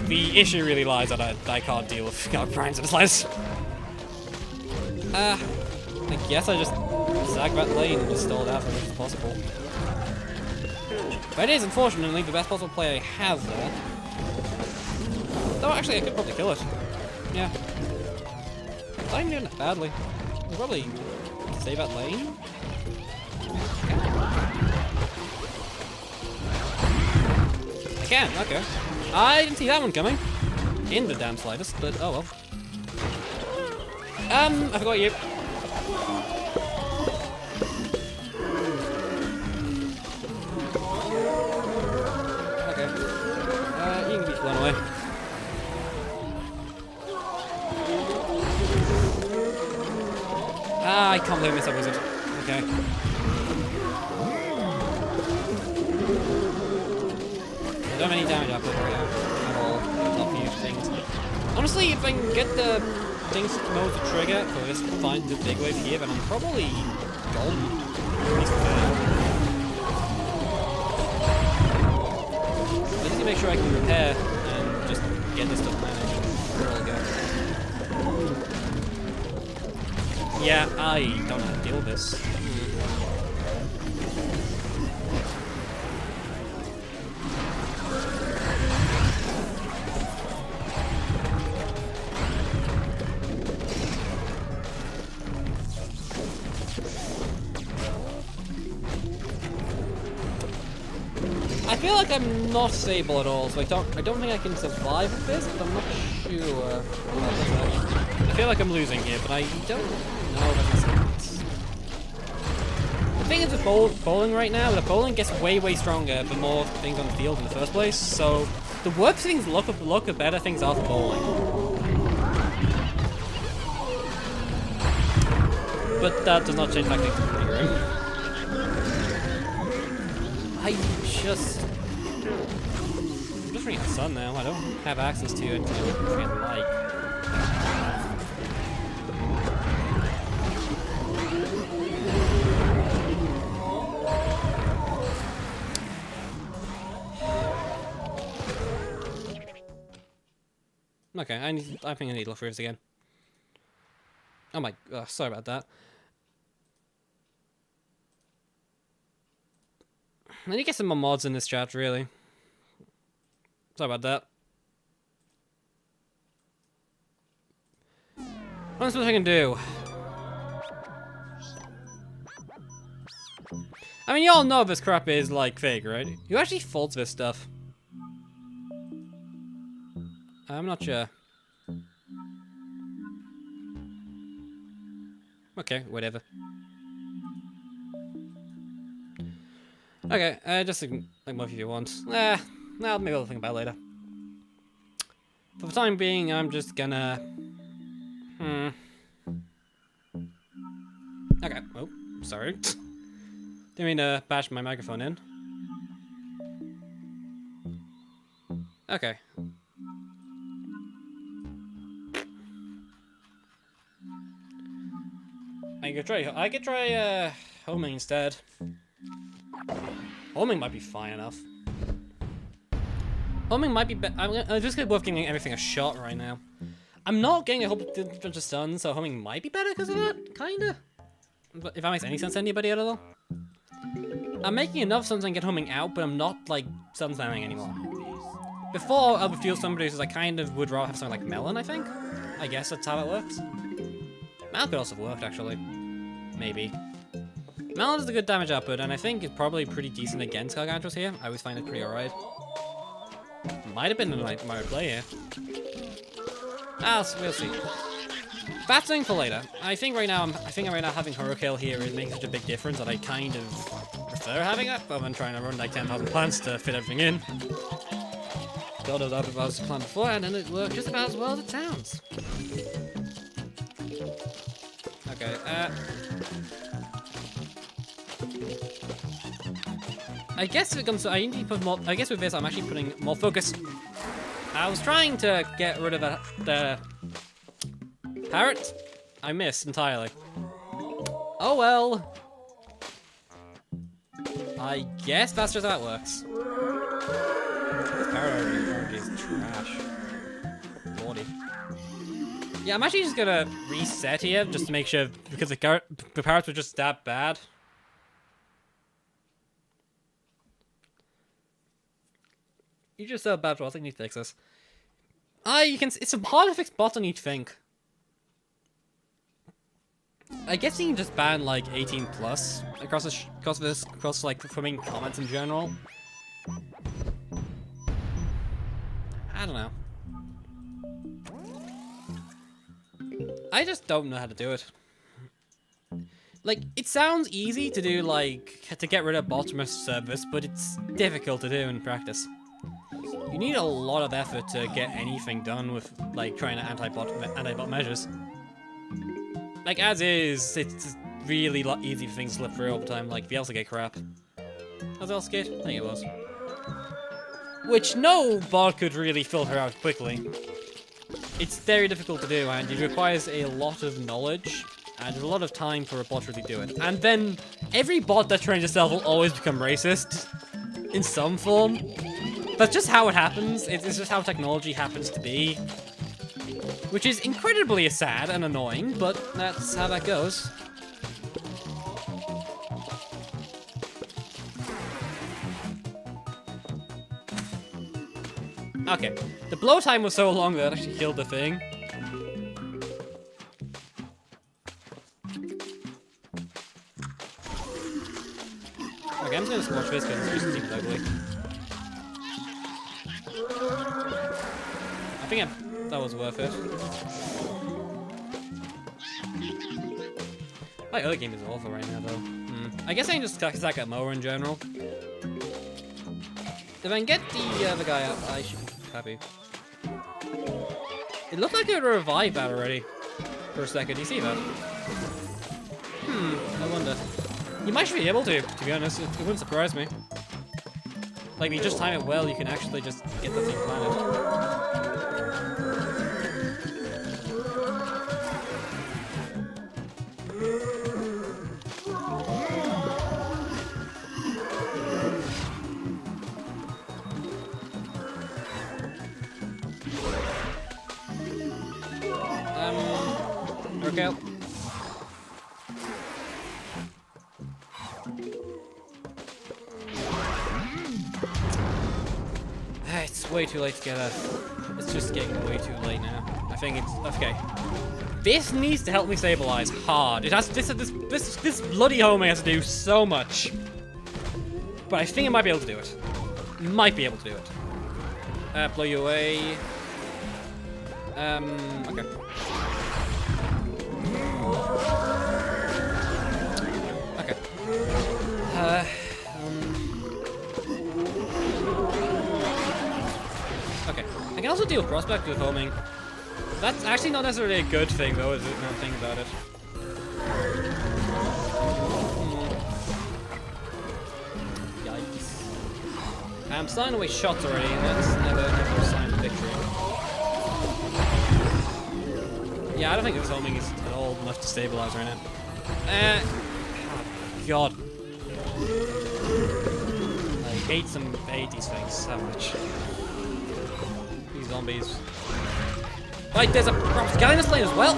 The issue really lies that I can't deal with primes in the slightest. I guess I just zag that lane and just stall it out as much as possible. But it is, unfortunately, the best possible play I have there. Though, actually, I could probably kill it. Yeah. I'm not even doing that badly. I'll probably save that lane. I can, okay. I didn't see that one coming. In the damn slightest, but oh well. I forgot you. Okay. You can be blown away. Ah, I can't believe I missed that wizard. Okay. I don't have any damage output right now at all. Top few things. Honestly, if I can get the things to know the trigger for this find the big wave here, then I'm probably golden. At least for now. I just need to make sure I can repair and just get this stuff managed. Where I'll go. Yeah, I don't know how to deal with this. I feel like I'm not stable at all, so I don't think I can survive with this, but I'm not sure. I feel like I'm losing here, but I don't know if that's sense. The thing is with bowling right now, the bowling gets way stronger the more things on the field in the first place, so the worse things look, the better things are for bowling. But that does not change my things to the room. I'm just reading the sun now. I don't have access to it until I like. Okay, I think I need to look for this again. Oh my, sorry about that. I need to get some more mods in this chat, really. Sorry about that. What else I can do? I mean, y'all know this crap is, like, fake, right? Who actually faults this stuff? I'm not sure. Okay, whatever. Okay, just like more if you want. Well, maybe I'll think about it later. For the time being, I'm just gonna... Okay, oh, sorry. Didn't mean to bash my microphone in. Okay. I could try homing instead. Homing might be fine enough. Homing might be I'm just worth giving everything a shot right now. I'm not getting a whole bunch of stuns, so homing might be better because of that, kinda. But if that makes any sense to anybody at all. I'm making enough stuns I can get homing out, but I'm not like stun spamming anymore. Before I would feel somebody who's I kind of would rather have something like Melon, I think. I guess that's how it works. Melon could also have worked actually. Maybe. Melon is a good damage output, and I think it's probably pretty decent against Gargantuars here. I always find it pretty alright. Might have been a nightmare play here. We'll see. That's something for later. I think right now having Hurricane here is making such a big difference that I kind of prefer having it, rather than trying to run like 10,000 plants to fit everything in. God knows if I was planned before, and then it worked just about as well as it sounds. Okay, I guess if it comes to, I need to put more, I guess with this I'm actually putting more focus. I was trying to get rid of the parrot. I missed entirely. Oh well. I guess that's just how it works. This parrot already is trash. Lordy. Yeah, I'm actually just gonna reset here just to make sure, because the parrots were just that bad. You just so bad, I think you need to fix this. It's harder to fix bots than you think. I guess you can just ban like 18 plus across like from comments in general. I don't know. I just don't know how to do it. Like, it sounds easy to do, like, to get rid of bots from a service, but it's difficult to do in practice. You need a lot of effort to get anything done with, like, trying to anti-bot measures. Like, as is, it's really easy for things to slip through all the time, like the Elsa Gate crap. Was it Elsa Gate? I think it was. Which no bot could really filter out quickly. It's very difficult to do, and it requires a lot of knowledge, and a lot of time for a bot to really do it. And then, every bot that trains itself will always become racist, in some form. That's just how it happens. It's just how technology happens to be. Which is incredibly sad and annoying, but that's how that goes. Okay, the blow time was so long that it actually killed the thing. Okay, I'm just gonna watch this because it just seems ugly. I think that was worth it. My other game is awful right now, though. I guess I can just stack at mower in general. If I can get the other guy up, I should be happy. It looked like it revived that already. For a second, do you see that? I wonder. You might be able to be honest. It wouldn't surprise me. Like, if you just time it well, you can actually just get the thing planted. Okay. It's way too late to get a... It's just getting way too late now. I think it's... Okay. This needs to help me stabilize hard. It has... This bloody homing has to do so much. But I think it might be able to do it. Might be able to do it. Blow you away. Okay. Okay. Okay. I can also deal with Prospector with homing. That's actually not necessarily a good thing, though, is it? Now think about it. Yikes. I'm starting to waste shots already, and that's never a sign of victory. Yeah, I don't think this homing is at all enough to stabilize right now. God. I hate these things so much. These zombies. Right, there's a guy in this lane as well.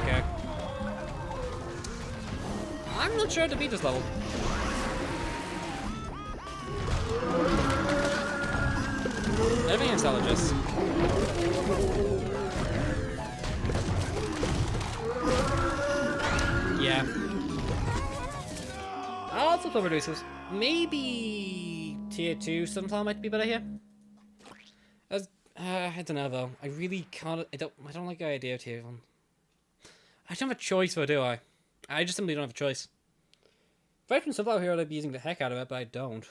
Okay. I'm not sure how to beat this level. Everything is intelligence. Yeah. I'll also put reducers. Maybe tier 2 sunflower might be better here. I don't know though. I really can't. I don't like the idea of tier 1. I don't have a choice though, do I? I just simply don't have a choice. If I had sunflower here, I'd be using the heck out of it, but I don't.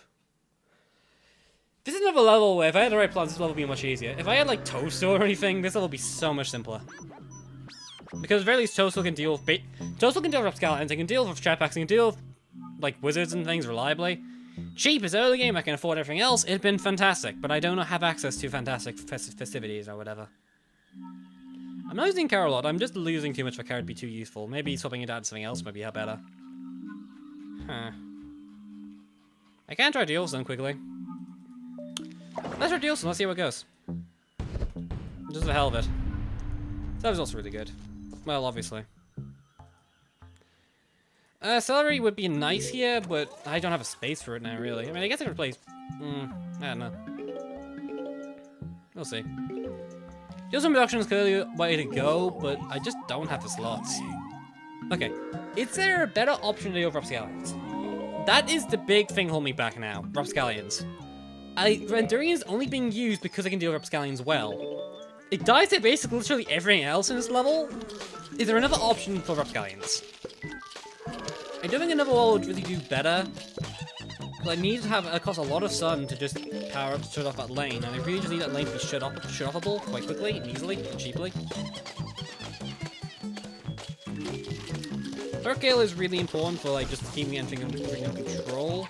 This is another level where if I had the right plans, this level would be much easier. If I had like Toadstool or anything, this level would be so much simpler. Because at the very least, Toadstool can deal with Toadstool can deal with skeletons, it can deal with jetpacks, it can deal with like wizards and things reliably. Cheap as early game, I can afford everything else. It'd been fantastic, but I don't have access to fantastic festivities or whatever. I'm not using Carol a lot. I'm just losing too much for Carol to be too useful. Maybe swapping it out to something else might be better. Huh. I can try deals then quickly. Let's try deals and let's see how it goes. Just for the hell of it. That was also really good. Well, obviously. Celery would be nice here, but I don't have a space for it now, really. I mean, I guess I could replace... I don't know. We'll see. Deals and reduction is clearly a way to go, but I just don't have the slots. Okay. Is there a better option to do with Rapscallions? That is the big thing holding me back now. Rapscallions. Rendurian is only being used because I can deal with Rapscallions well. It dies to basically literally everything else in this level. Is there another option for Rapscallions? I don't think another wall would really do better. Because I need to have cost a lot of sun to just power up to shut off that lane, and I really just need that lane to be shut offable quite quickly and easily and cheaply. Hurricane is really important for like just keeping everything under control.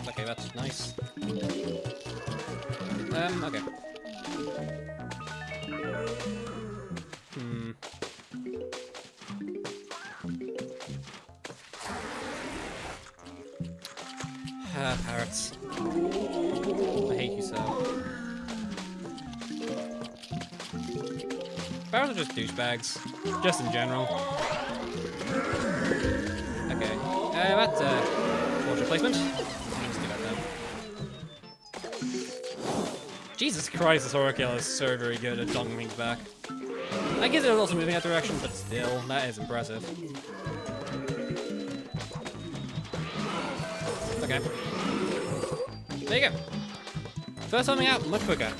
Okay, that's nice. Okay. Parrots. I hate you so. Parrots are just douchebags. Just in general. Okay. That's fortune placement. Let's do that then. Jesus Christ, this horror kill is so very good at donking things back. I guess it was also moving that direction, but still, that is impressive. Okay. There you go. First something out, much quicker.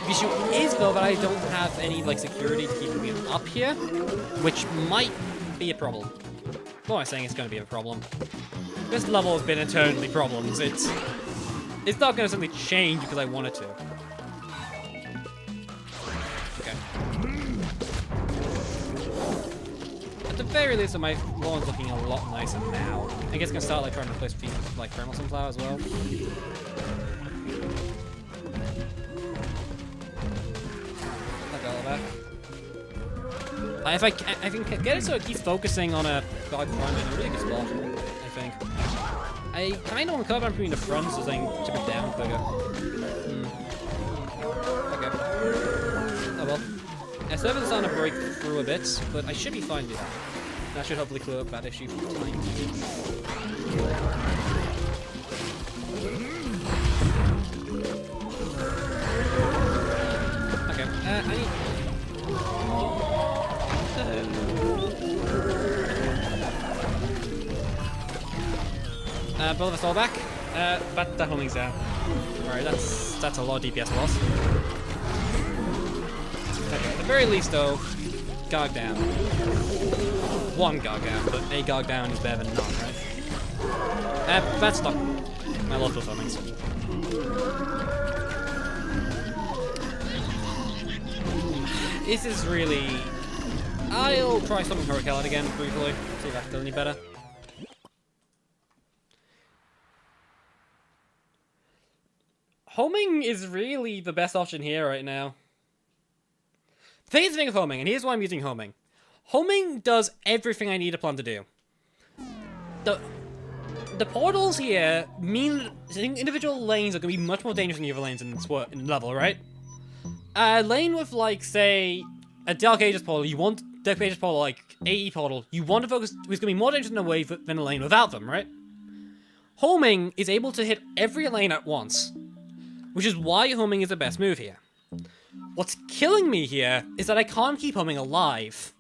The issue is though that I don't have any like security to keep me up here, which might be a problem. What am I saying? It's going to be a problem. This level has been eternally problems. It's not going to suddenly change because I want it to. Okay. At the very least, my lawn's looking a lot nicer now. I guess I'm gonna start like trying to replace feet with like thermal sunflower as well. Like all of that. If I can get it so it keeps focusing on a god climb in a really good spot, I think. I kind of want to cover between the fronts so I can chip it down quicker. Okay. Oh well. I still have starting to break through a bit, but I should be fine with that. That should hopefully clear up that issue for the time being. Okay, I need... both of us all back. But that homing's down. Alright, that's a lot of DPS loss. Okay, at the very least though, Garg down. One Garg down, but a Garg down is better than none, right? That's not... I love those homings. This is really... I'll try something Hurricane again briefly, see if that does any better. Homing is really the best option here right now. Here's the thing with homing, and here's why I'm using homing. Homing does everything I need a plan to do. The portals here mean individual lanes are going to be much more dangerous than the other lanes in the level, right? A lane with, like, say, a Dark Ages portal, you want Dark Ages portal, like, AE portal, you want to focus, it's going to be more dangerous in a way than a lane without them, right? Homing is able to hit every lane at once, which is why homing is the best move here. What's killing me here is that I can't keep homing alive.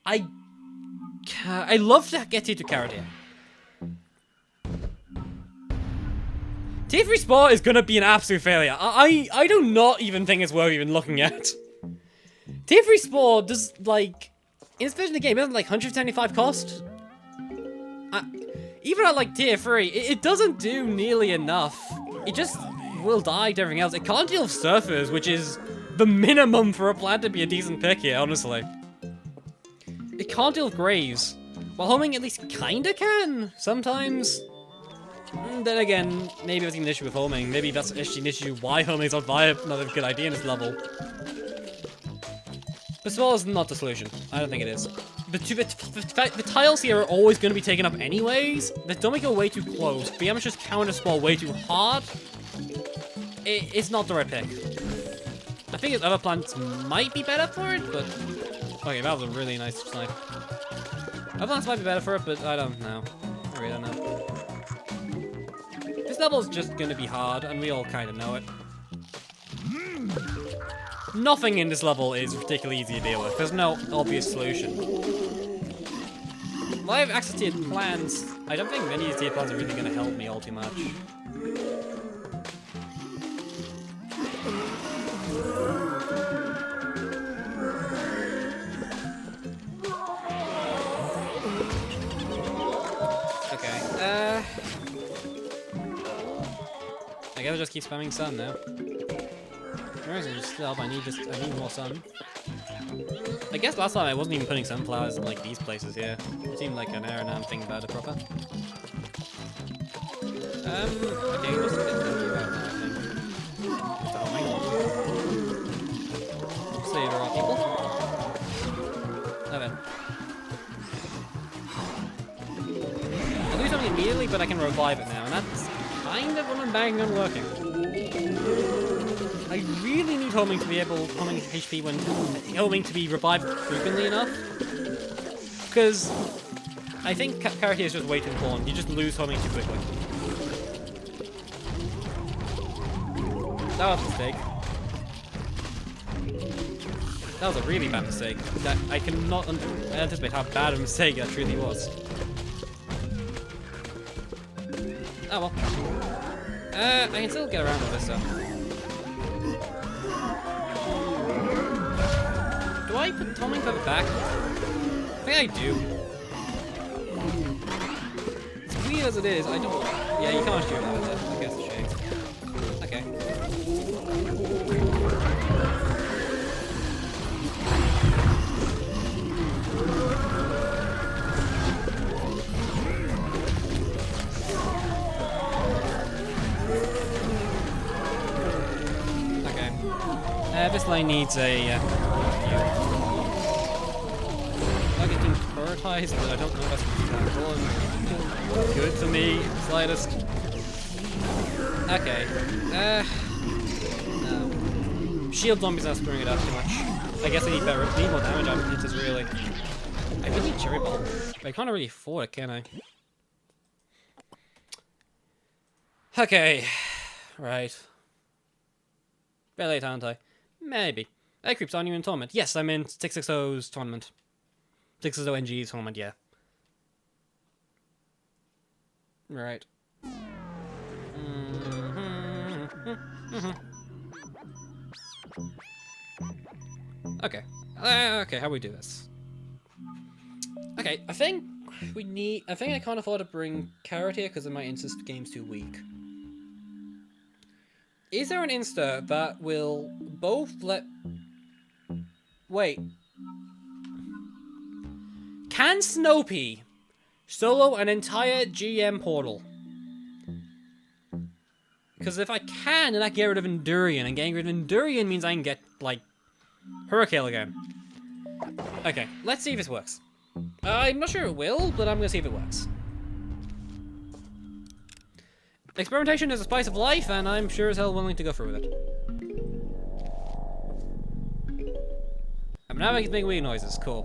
I love to get you to carrot here. Tier 3 Sport is gonna be an absolute failure. I do not even think it's worth even looking at. Tier 3 Sport does, like, in this version of the game, isn't like 175 cost? Even at like tier 3, it doesn't do nearly enough. It just will die to everything else. It can't deal with surfers, which is the minimum for a plant to be a decent pick here, honestly. It can't deal with graves. While homing at least kinda can, sometimes. Then again, maybe that's even an issue with homing. Maybe that's actually an issue why homing is not a good idea in this level. But Spell is not the solution. I don't think it is. The tiles here are always going to be taken up anyways. They don't make it way too close. The amateurs counter Spell way too hard. It's not the right pick. I think other plants might be better for it, but... Okay, that was a really nice snipe. Other plants might be better for it, but I don't know. I really don't know. This level's just going to be hard, and we all kind of know it. Nothing in this level is particularly easy to deal with. There's no obvious solution. While I have access to tiered plants, I don't think many of these tiered plants are really going to help me all too much. Okay, I guess I'll just keep spamming sun now. I need more sun. I guess last time I wasn't even putting sunflowers in like these places here. It seemed like an error now I'm thinking about it proper. Okay, what's the bit thinking about now, I think? What's the homing? So there are people. Okay. I lose something immediately, but I can revive it now, and that's kind of what I'm banking on working. I really need homing to be homing HP when homing to be revived frequently enough. Because I think carrot here is just way too important. You just lose homing too quickly. That was a mistake. That was a really bad mistake. That I cannot anticipate how bad a mistake that truly was. Oh well. I can still get around with this though. Do I put homing further back? I think I do. As weird as it is, I don't... Yeah, you can't shoot that with it. I guess it's shades. Okay. This lane needs a targeting prioritized, but I don't know if that's good for me, slightest. Okay. No. Shield zombies not screwing it up too much. I guess I need more damage on hitters, really. I really need Cherry Ball, but I can't really afford it, can I? Okay. Right. Very late, aren't I? Maybe. Hey, Creeps, aren't you in tournament? Yes, I'm in 660's tournament. 660 NG's tournament, yeah. Right. Okay. Okay, how do we do this? Okay, I think I can't afford to bring Carrot here because my insist game's too weak. Is there an insta that will both let... Wait. Can Snopey solo an entire GM portal? Because if I can, then I can get rid of Endurian, and getting rid of Endurian means I can get, like, Hurricane again. Okay, let's see if this works. I'm not sure it will, but I'm gonna see if it works. Experimentation is a spice of life, and I'm sure as hell willing to go through with it. I'm now making weird noises, cool.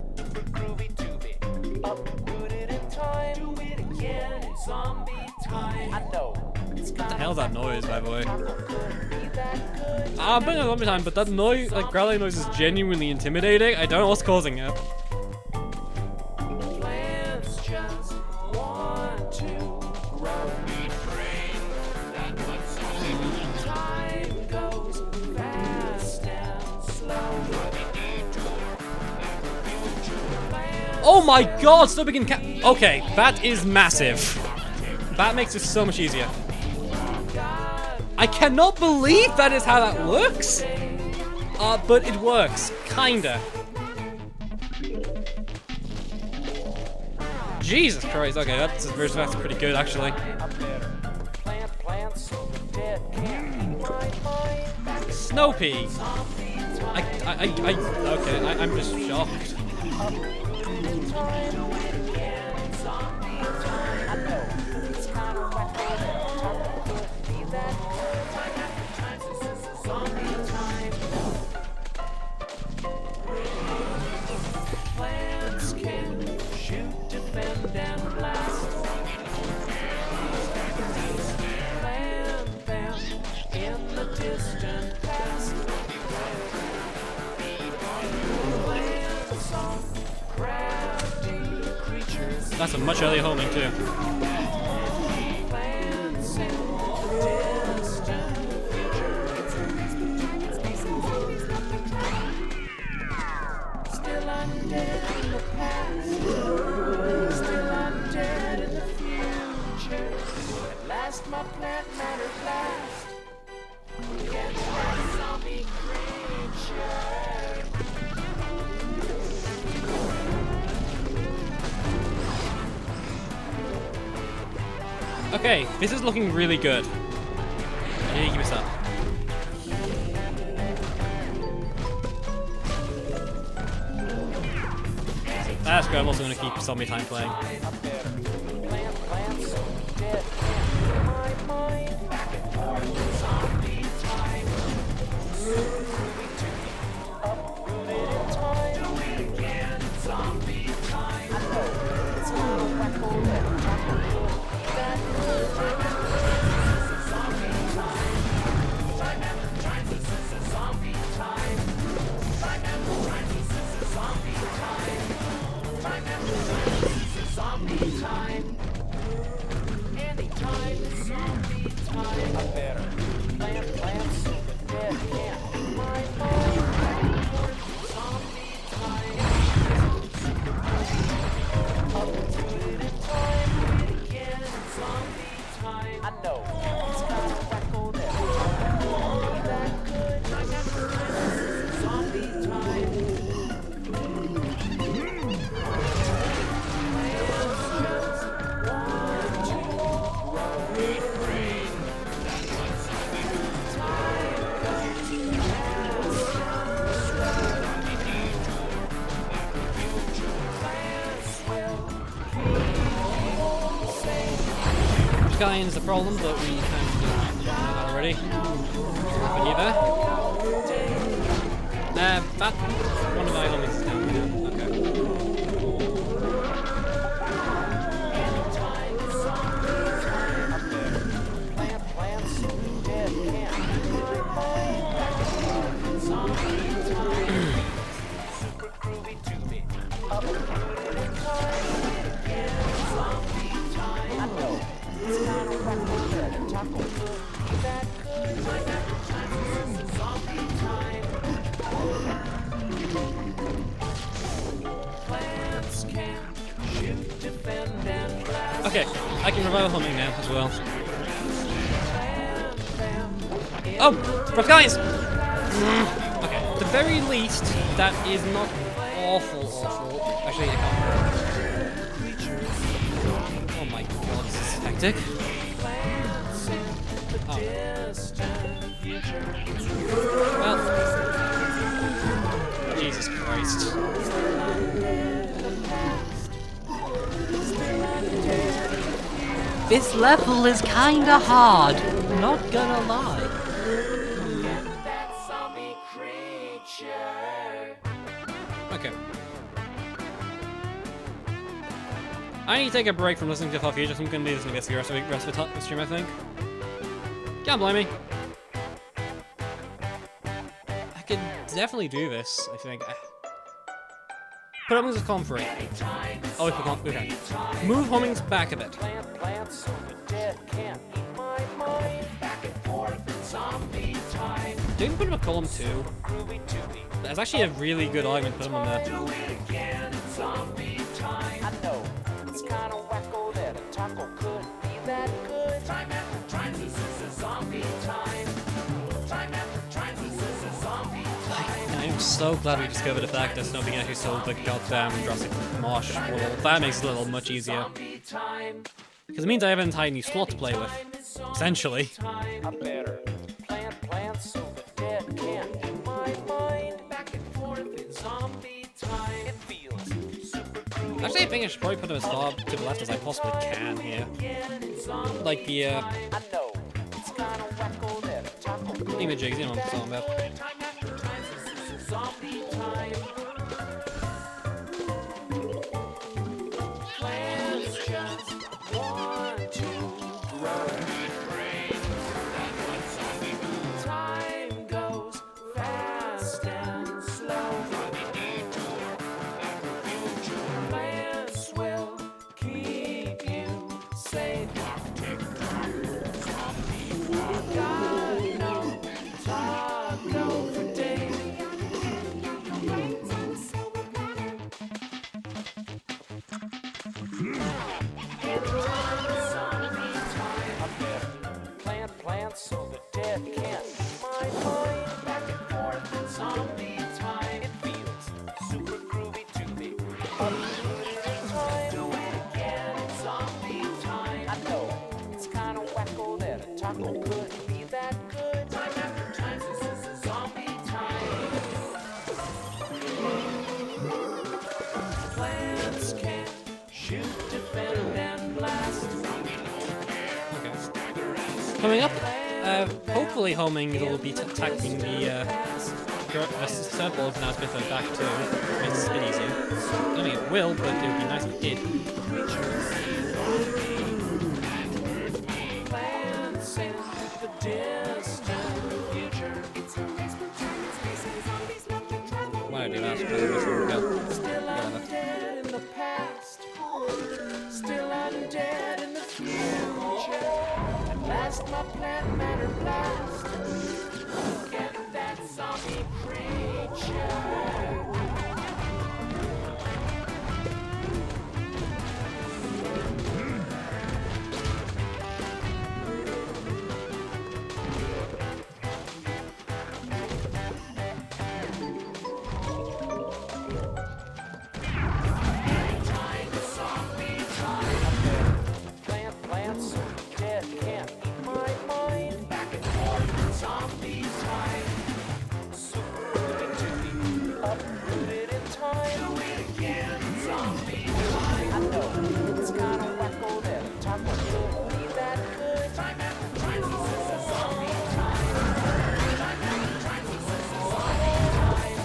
What the hell's that noise, by the way? I'm putting it on time, but that noise, like growling noise, is genuinely intimidating. I don't know what's causing it. just want to grow. Time goes fast and slow. Oh my god, so big and okay, that is massive. That makes it so much easier. I cannot believe that is how that works. But it works, kinda. Jesus Christ, okay, that's pretty good actually. Snowpea. Okay, I'm just shocked. Plants can shoot, defend, and blast. Plant them in the distant past. Plants are crafty creatures. That's a much earlier homing too. Plants in distant still undead in the past, still undead in the future. At last my plant matter blast against that zombie creature. Okay, this is looking really good. I need to keep this up. That's good, I'm also going to keep zombie time playing. Is the problem, but we kind of know that already. Nothing either. That one of my homies is down right now. Okay, I can revive humming now as well. Oh, rough guys! Okay, at the very least, that is not awful. Actually, I can't. Oh my god, this is hectic. Oh. Well, Jesus Christ. This level is kinda hard, not gonna lie. Okay. I need to take a break from listening to Far Future, so I'm gonna do this and get the rest of the stream, I think. Can't blame me. I could definitely do this, I think. Put homings as column 3. Oh, we put column, okay. Move homings back a bit. Do you put him at column 2? That's actually a really good argument to put him on there. I know it's kind of wacko that a taco could be that good. Time after time, this is a zombie time. Time after time, this is a zombie time. I'm so glad we discovered the fact that nobody actually sold the goddamn Jurassic Marsh world. That makes it a little much easier. Because it means I have an entire new slot to play with. Essentially. I better plant plants so the dead can't in my mind. Back and forth in zombie time. It feels super cool. Actually, I think I should probably put them as far to the left as I possibly can here. Like the, I know it's kind of wacko that a taco could images, you know what I'm talking about. time after time, this is a zombie time. Plants just want to grow. Time goes fast and slow. Plants will keep you safe. Got no taco for days. Plant plants so the dead can't be my mind. Back and forth in zombie time. It feels super groovy to me. Uprooted in time. Do it again in zombie time. I know it's kind of wacko that a taco could be that good. Time after time, this is a zombie time. Plants can shoot, defend, and blast. Coming up, hopefully homing will be attacking the circles now it's a bit of back too. Makes it a bit easier. I don't think it will, but it would be nice if it did. Plants in the distant future. Why did I do that? Because it was go. Still I'm dead in the past. Still I'm dead in the future. At last my plant matter blast. Get that zombie creature. Plant plants so the dead can't eat my mind. Back and forth in zombie time. Super rooted to be uprooted in time. Do it again, zombie time. I know it's kind of wacko that a taco could be that good. Time after time, this is a zombie time. Time after time, this is a zombie time.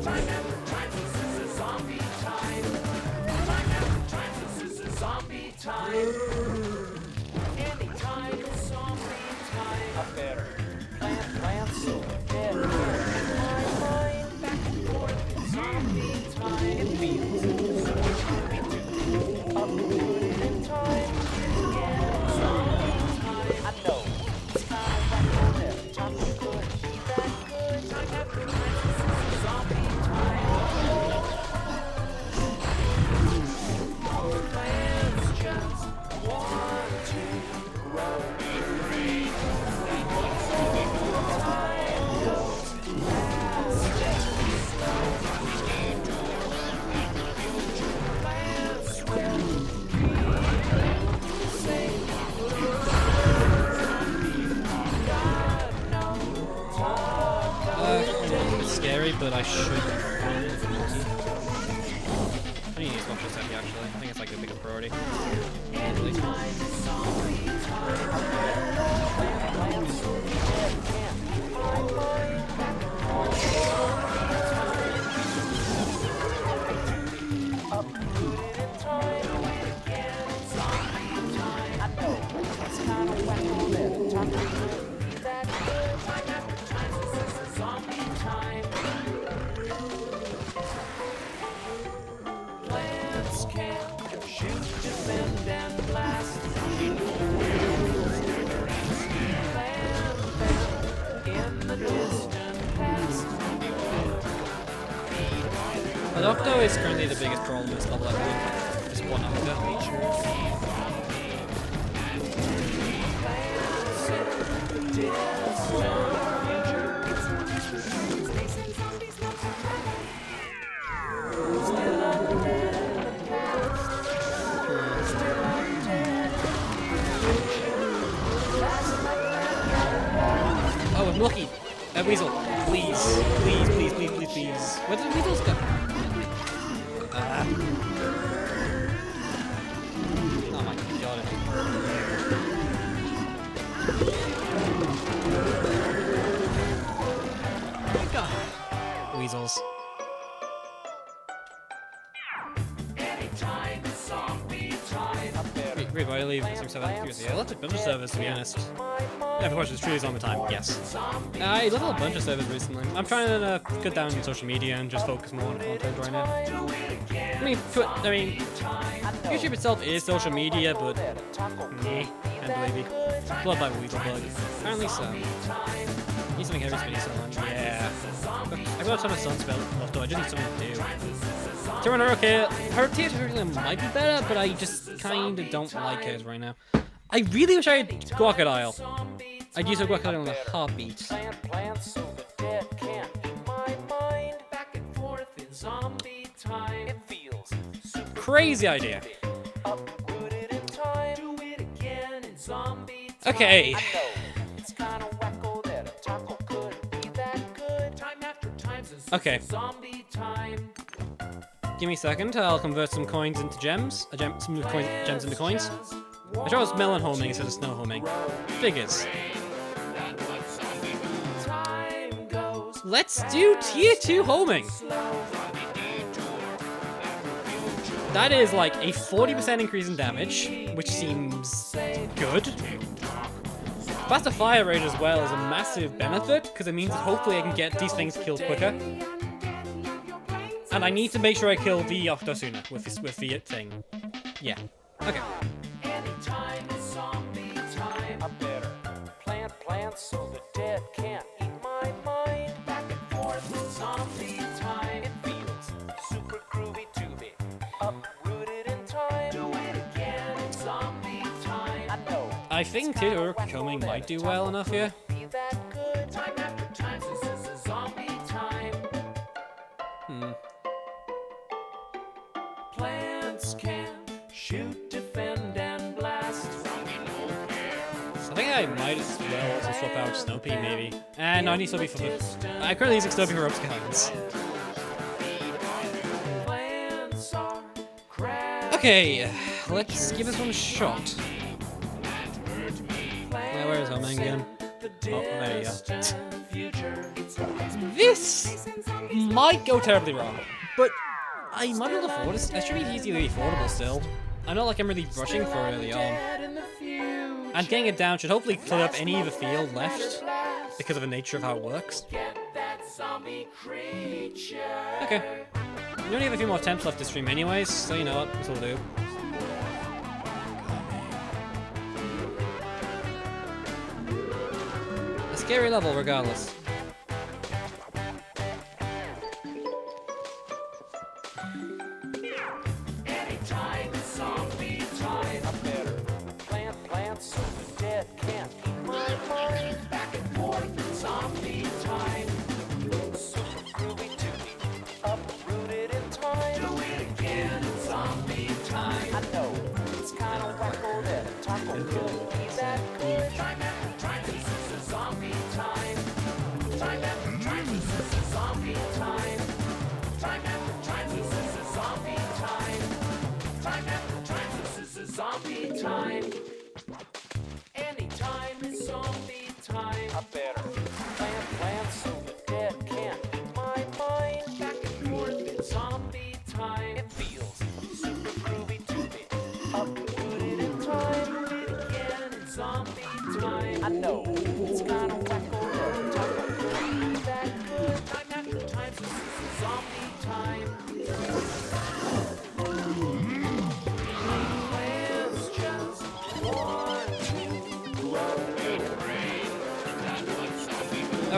Time after time, this is a zombie time. Time after time, this is a zombie time. Anytime is zombie time. I better plant plants so the dead can't in my mind. Back and forth in zombie time. It feels super groovy to me. Uprooted in time. Again in zombie time. I know it's kind of wacko that a taco could be that good. Time after time, this is a zombie time. Plants just want to grow. Time goes fast and slow. Plants will keep you safe. Got no It's scary, but I should be fine. I need to use much as heavy actually. I think it's like a bigger priority. anytime is zombie time. Plants so the dead can't eat my mind. Back and forth in zombie time. Uprooted in time. Again in zombie time. I know it's kind of wacko that a taco could be that good. Time after time, this is a zombie time. shoot, defend, and blast. In the distant past. But Octo is currently the biggest problem in this level, I think. Just one Octo. Oh, I'm lucky. Weasel, please, please, please, please, please, please. Where did Weasels go? Oh my god. Oh my god. Weasels. Wait, why leave 6, 7, yeah, let's a bunch of servers to be honest. Yeah, of course, it's truly on the time, yes. I leveled a bunch of servers recently. I'm trying to cut down on social media and just focus more on content right now. I mean, YouTube itself is social media, but meh, can't believe it. Blood by Weasel Bug. Apparently so. Need something heavy space on, yeah. I've got a ton of Sunspell left though, I just need something to do. Turn her okay. Her theater might be better, but I just kinda don't like hers right now. I really wish I had Crocodile. I'd use a Crocodile in a heartbeat. Crazy idea. Okay. Okay. Give me a second, I'll convert some coins into gems. Gems into coins. I thought it was melon homing instead of snow homing. Figures. Let's do tier 2 homing. That is like a 40% increase in damage, which seems good. Faster fire rate as well is a massive benefit, because it means that hopefully I can get these things killed quicker. And I need to make sure I kill the Octo sooner with the thing. Yeah. Okay. Anytime is zombie time. I better plant plants so the dead can't eat my mind. Back and forth in zombie time. It feels super groovy to me. Uprooted in time. Do it again in zombie time. I know. I think Tier 2 homing might do well enough here. Be that good. Time after time, this is a zombie time. Plants can shoot, defend, and blast. I think I might as well also swap out Snoopy, maybe. No, I need Snoopy for the... I'm currently using Snoopy for upscalings. Okay, let's give this one a shot. Where is homing again? Oh, there you go. This might go terribly wrong, but I might be able to afford it. That should be easily affordable still. I know like I'm really rushing for early on. And getting it down should hopefully clear up any of the field left because of the nature of how it works. Okay. We only have a few more attempts left to stream anyways, so you know what, this will do. A scary level regardless. Anytime is zombie time. I better plant plants so the dead can't eat my mind. Back and forth in zombie time. Super groovy to me. Uprooted in time. Do it again in zombie time. I know it's kind of wacko that a taco could be that good. Time after time, this is a zombie time. Time after time, this is a zombie time. Time after time, this is a zombie time. Time after time, this is a zombie time. Anytime is zombie time. I better plant plants so the dead can't eat my mind. Back and forth in zombie time. It feels super groovy to me. Uprooted in time. Do it again in zombie time. I know it's kind of wacko that a taco could be that good. Time after time, this is a zombie time.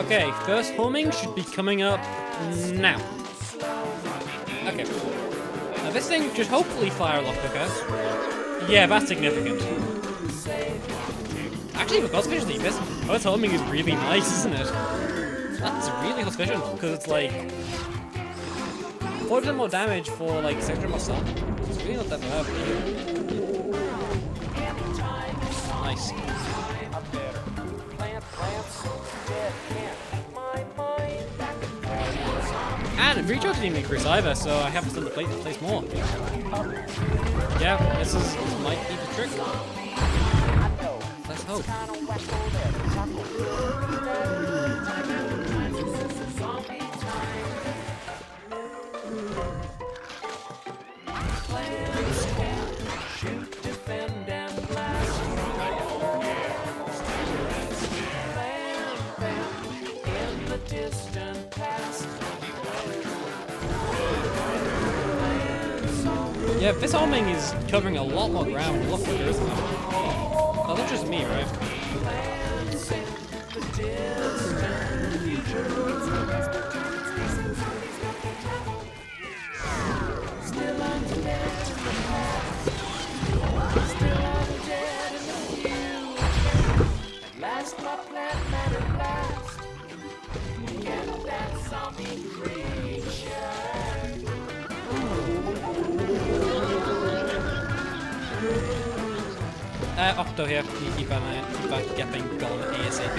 Okay, first homing should be coming up now. Okay. Now this thing should hopefully fire a lot quicker. Yeah, that's significant. Actually, because visually, this first homing is really nice, isn't it? That's really efficient, because it's like 40% more damage for like 600 more stun. It's really not that bad. Nice. And Retry didn't increase either, so I have to still place more. Yeah, this might be the trick. Let's hope. Yeah, this homing is covering a lot more ground, a lot quicker, isn't it? Oh, that's just me, right? Octo here, you keep an eye out, keep that getting gone ASAP.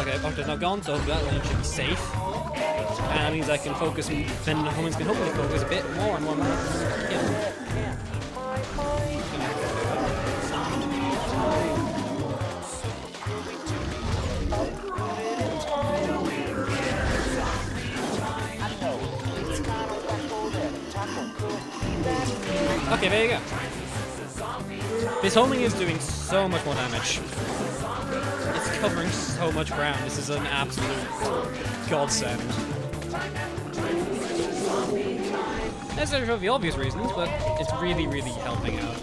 Okay, Octo's now gone, so that lane should be safe. And that means I can focus, then the humans can hopefully focus a bit more on one more. Yeah. Okay, there you go. This homing is doing so much more damage. It's covering so much ground. This is an absolute godsend. Necessarily for the obvious reasons, but it's really, really helping out.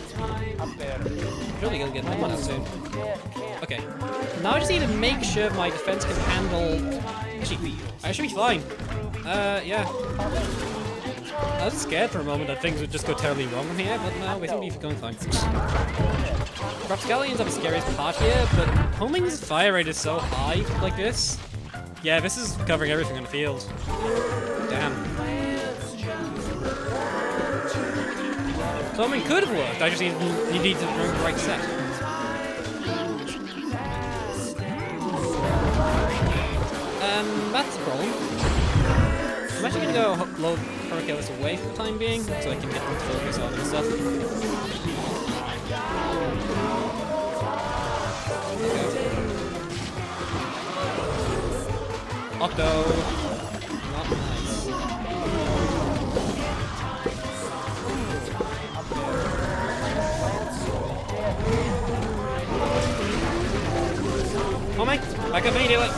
Really gonna get one out soon. Okay. Now I just need to make sure my defense can handle... Actually, I should be fine. Yeah. I was scared for a moment that things would just go terribly wrong in here, but no, we seem to be going fine. Rapscallions are the scariest part here, but homing's fire rate is so high like this. Yeah, this is covering everything on the field. Damn. So homing could have worked, I just need to bring the right set. That's the problem. I'm actually gonna go load Hurricane away for the time being, so I can get them to focus on other stuff. Okay. Octo! Not nice. Oh my! Back up immediately!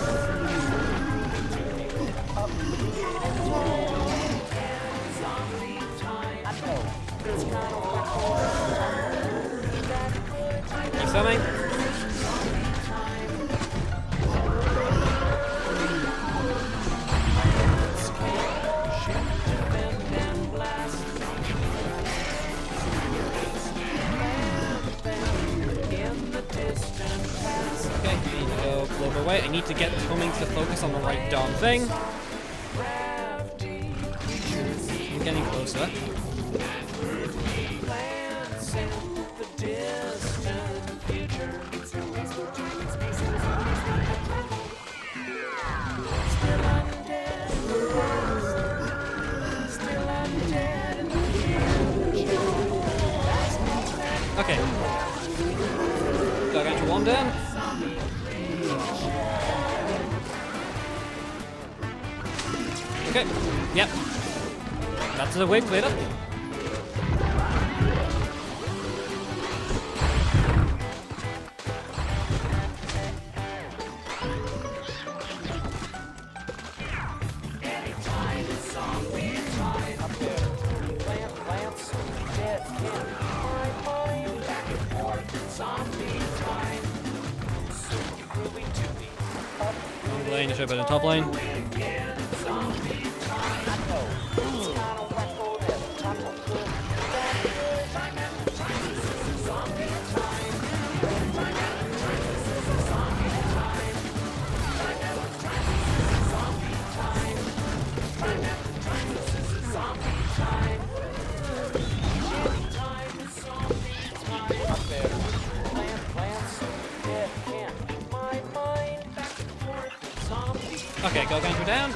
Keep swimming. Okay, need to go clover away. I need to get coming to focus on the right darn thing. I'm getting closer. Okay. Gargantuar one down. Okay. Yep. That's the way cleared up. Lane, should have been in top lane. Okay, Gargantuar down.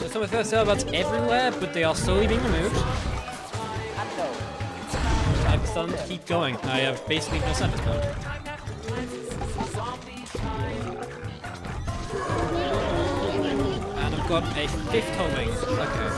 There's some of the Celobots everywhere, but they are slowly being removed. I have sun to keep going. I have basically no sun at this point. And I've got a 5th homing. Okay.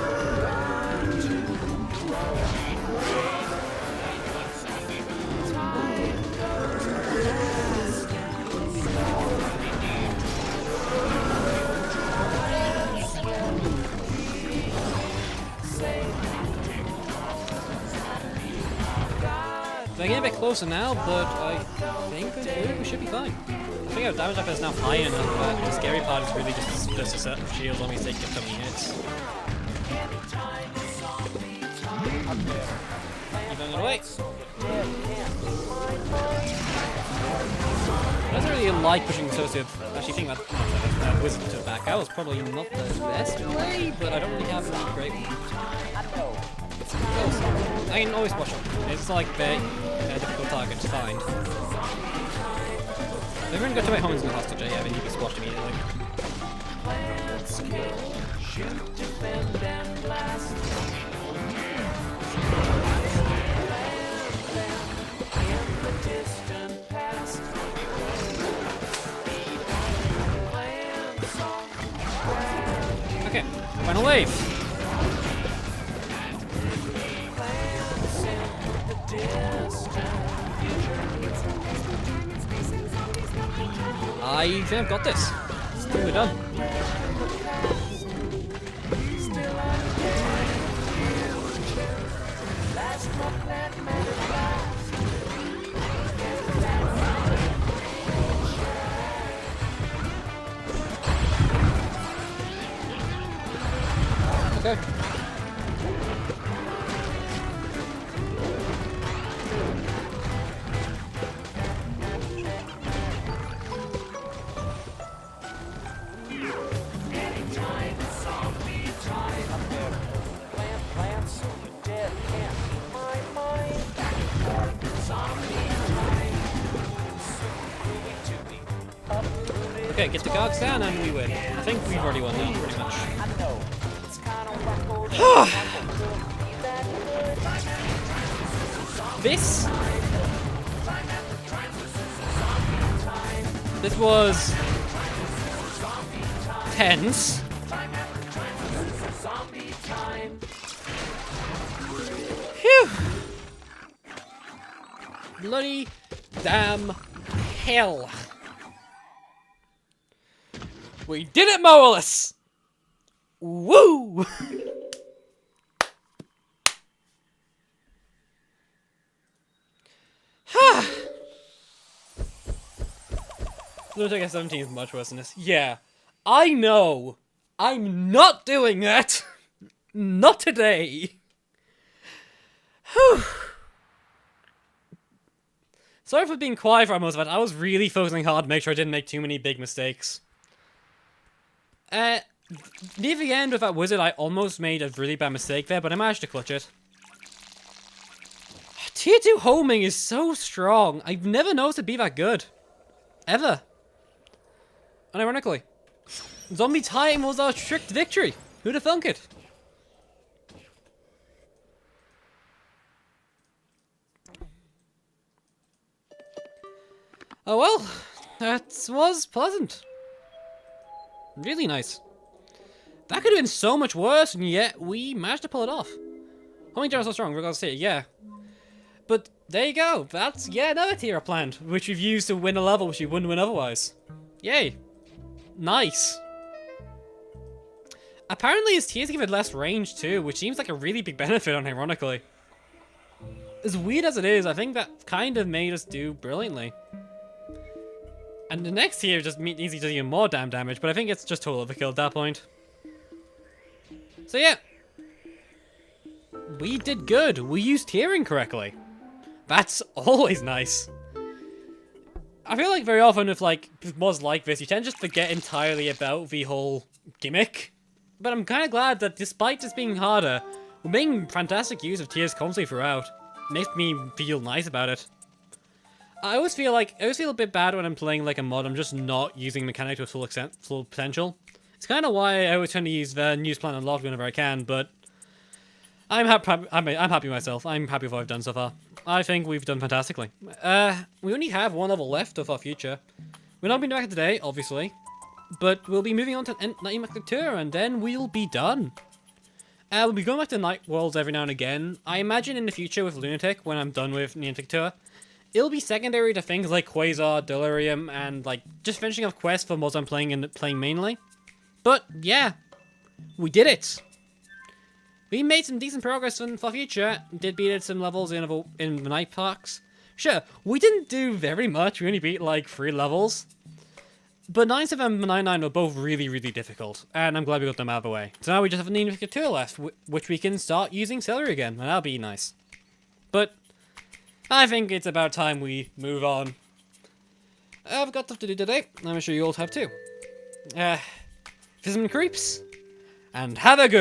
They're getting a bit closer now, but I think we should be fine. I think our damage up is now high enough that the scary part is really just a set of shields on me taking so many hits. Keep on the way. I don't really like pushing associate. Actually, think that wizard to the back. That was probably not the best way, but I don't really have any great ones. I can always watch them. It's like very difficult target to find. They've even got to my homes in the hostage, yeah, but you can squash immediately. Okay, final wave. I think I've got this. I think we're done. Okay. Okay, get the Gargs down and we win. I think we've already won now, pretty much. This was tense. Phew! Bloody damn hell! We did it, Mowerless! Woo! Lunatic at 17 is much worse than this. Yeah, I know. I'm not doing that. Not today. Whew. Sorry for being quiet for most of it. I was really focusing hard to make sure I didn't make too many big mistakes. Near the end with that wizard, I almost made a really bad mistake there, but I managed to clutch it. Tier 2 homing is so strong. I've never noticed it be that good. Ever. And ironically, Zombie Time was our tricked victory. Who'd have thunk it? Oh well, that was pleasant. Really nice. That could have been so much worse, and yet we managed to pull it off. Homing Jar is so strong, we're gonna see it, yeah. But there you go. That's another tier planned, which we've used to win a level which you wouldn't win otherwise. Yay. Nice. Apparently his tiers give it less range too, which seems like a really big benefit, unironically. as weird as it is, I think that kind of made us do brilliantly. And the next tier just needs to do even more damn damage, but I think it's just total overkill at that point. So yeah. We did good. We used tiering correctly. That's always nice. I feel like very often with like mods like this, you tend to just forget entirely about the whole gimmick. But I'm kind of glad that despite this being harder, we're making fantastic use of tiers constantly throughout. Makes me feel nice about it. I always feel a bit bad when I'm playing like a mod. I'm just not using mechanic to its full potential. It's kind of why I always tend to use the news plan unlocked whenever I can. But I'm happy myself. I'm happy with what I've done so far. I think we've done fantastically. We only have one level left of our future. We're not being back today, obviously, but we'll be moving on to Night Tour, and then we'll be done. We'll be going back to Night Worlds every now and again. I imagine in the future with Lunatic, when I'm done with Lunatic Tour, it'll be secondary to things like Quasar, Delirium, and like just finishing off quests for mods I'm playing mainly. But yeah, we did it. We made some decent progress for future. Did beat some levels in the night parks. Sure, we didn't do very much. We only beat like 3 levels. But 9-7 and 9-9 were both really, really difficult. And I'm glad we got them out of the way. So now we just have a Lunatic Tour left, which we can start using Celery again. And that'll be nice. But I think it's about time we move on. I've got stuff to do today. I'm sure you all have too. Fizzman creeps. And have a good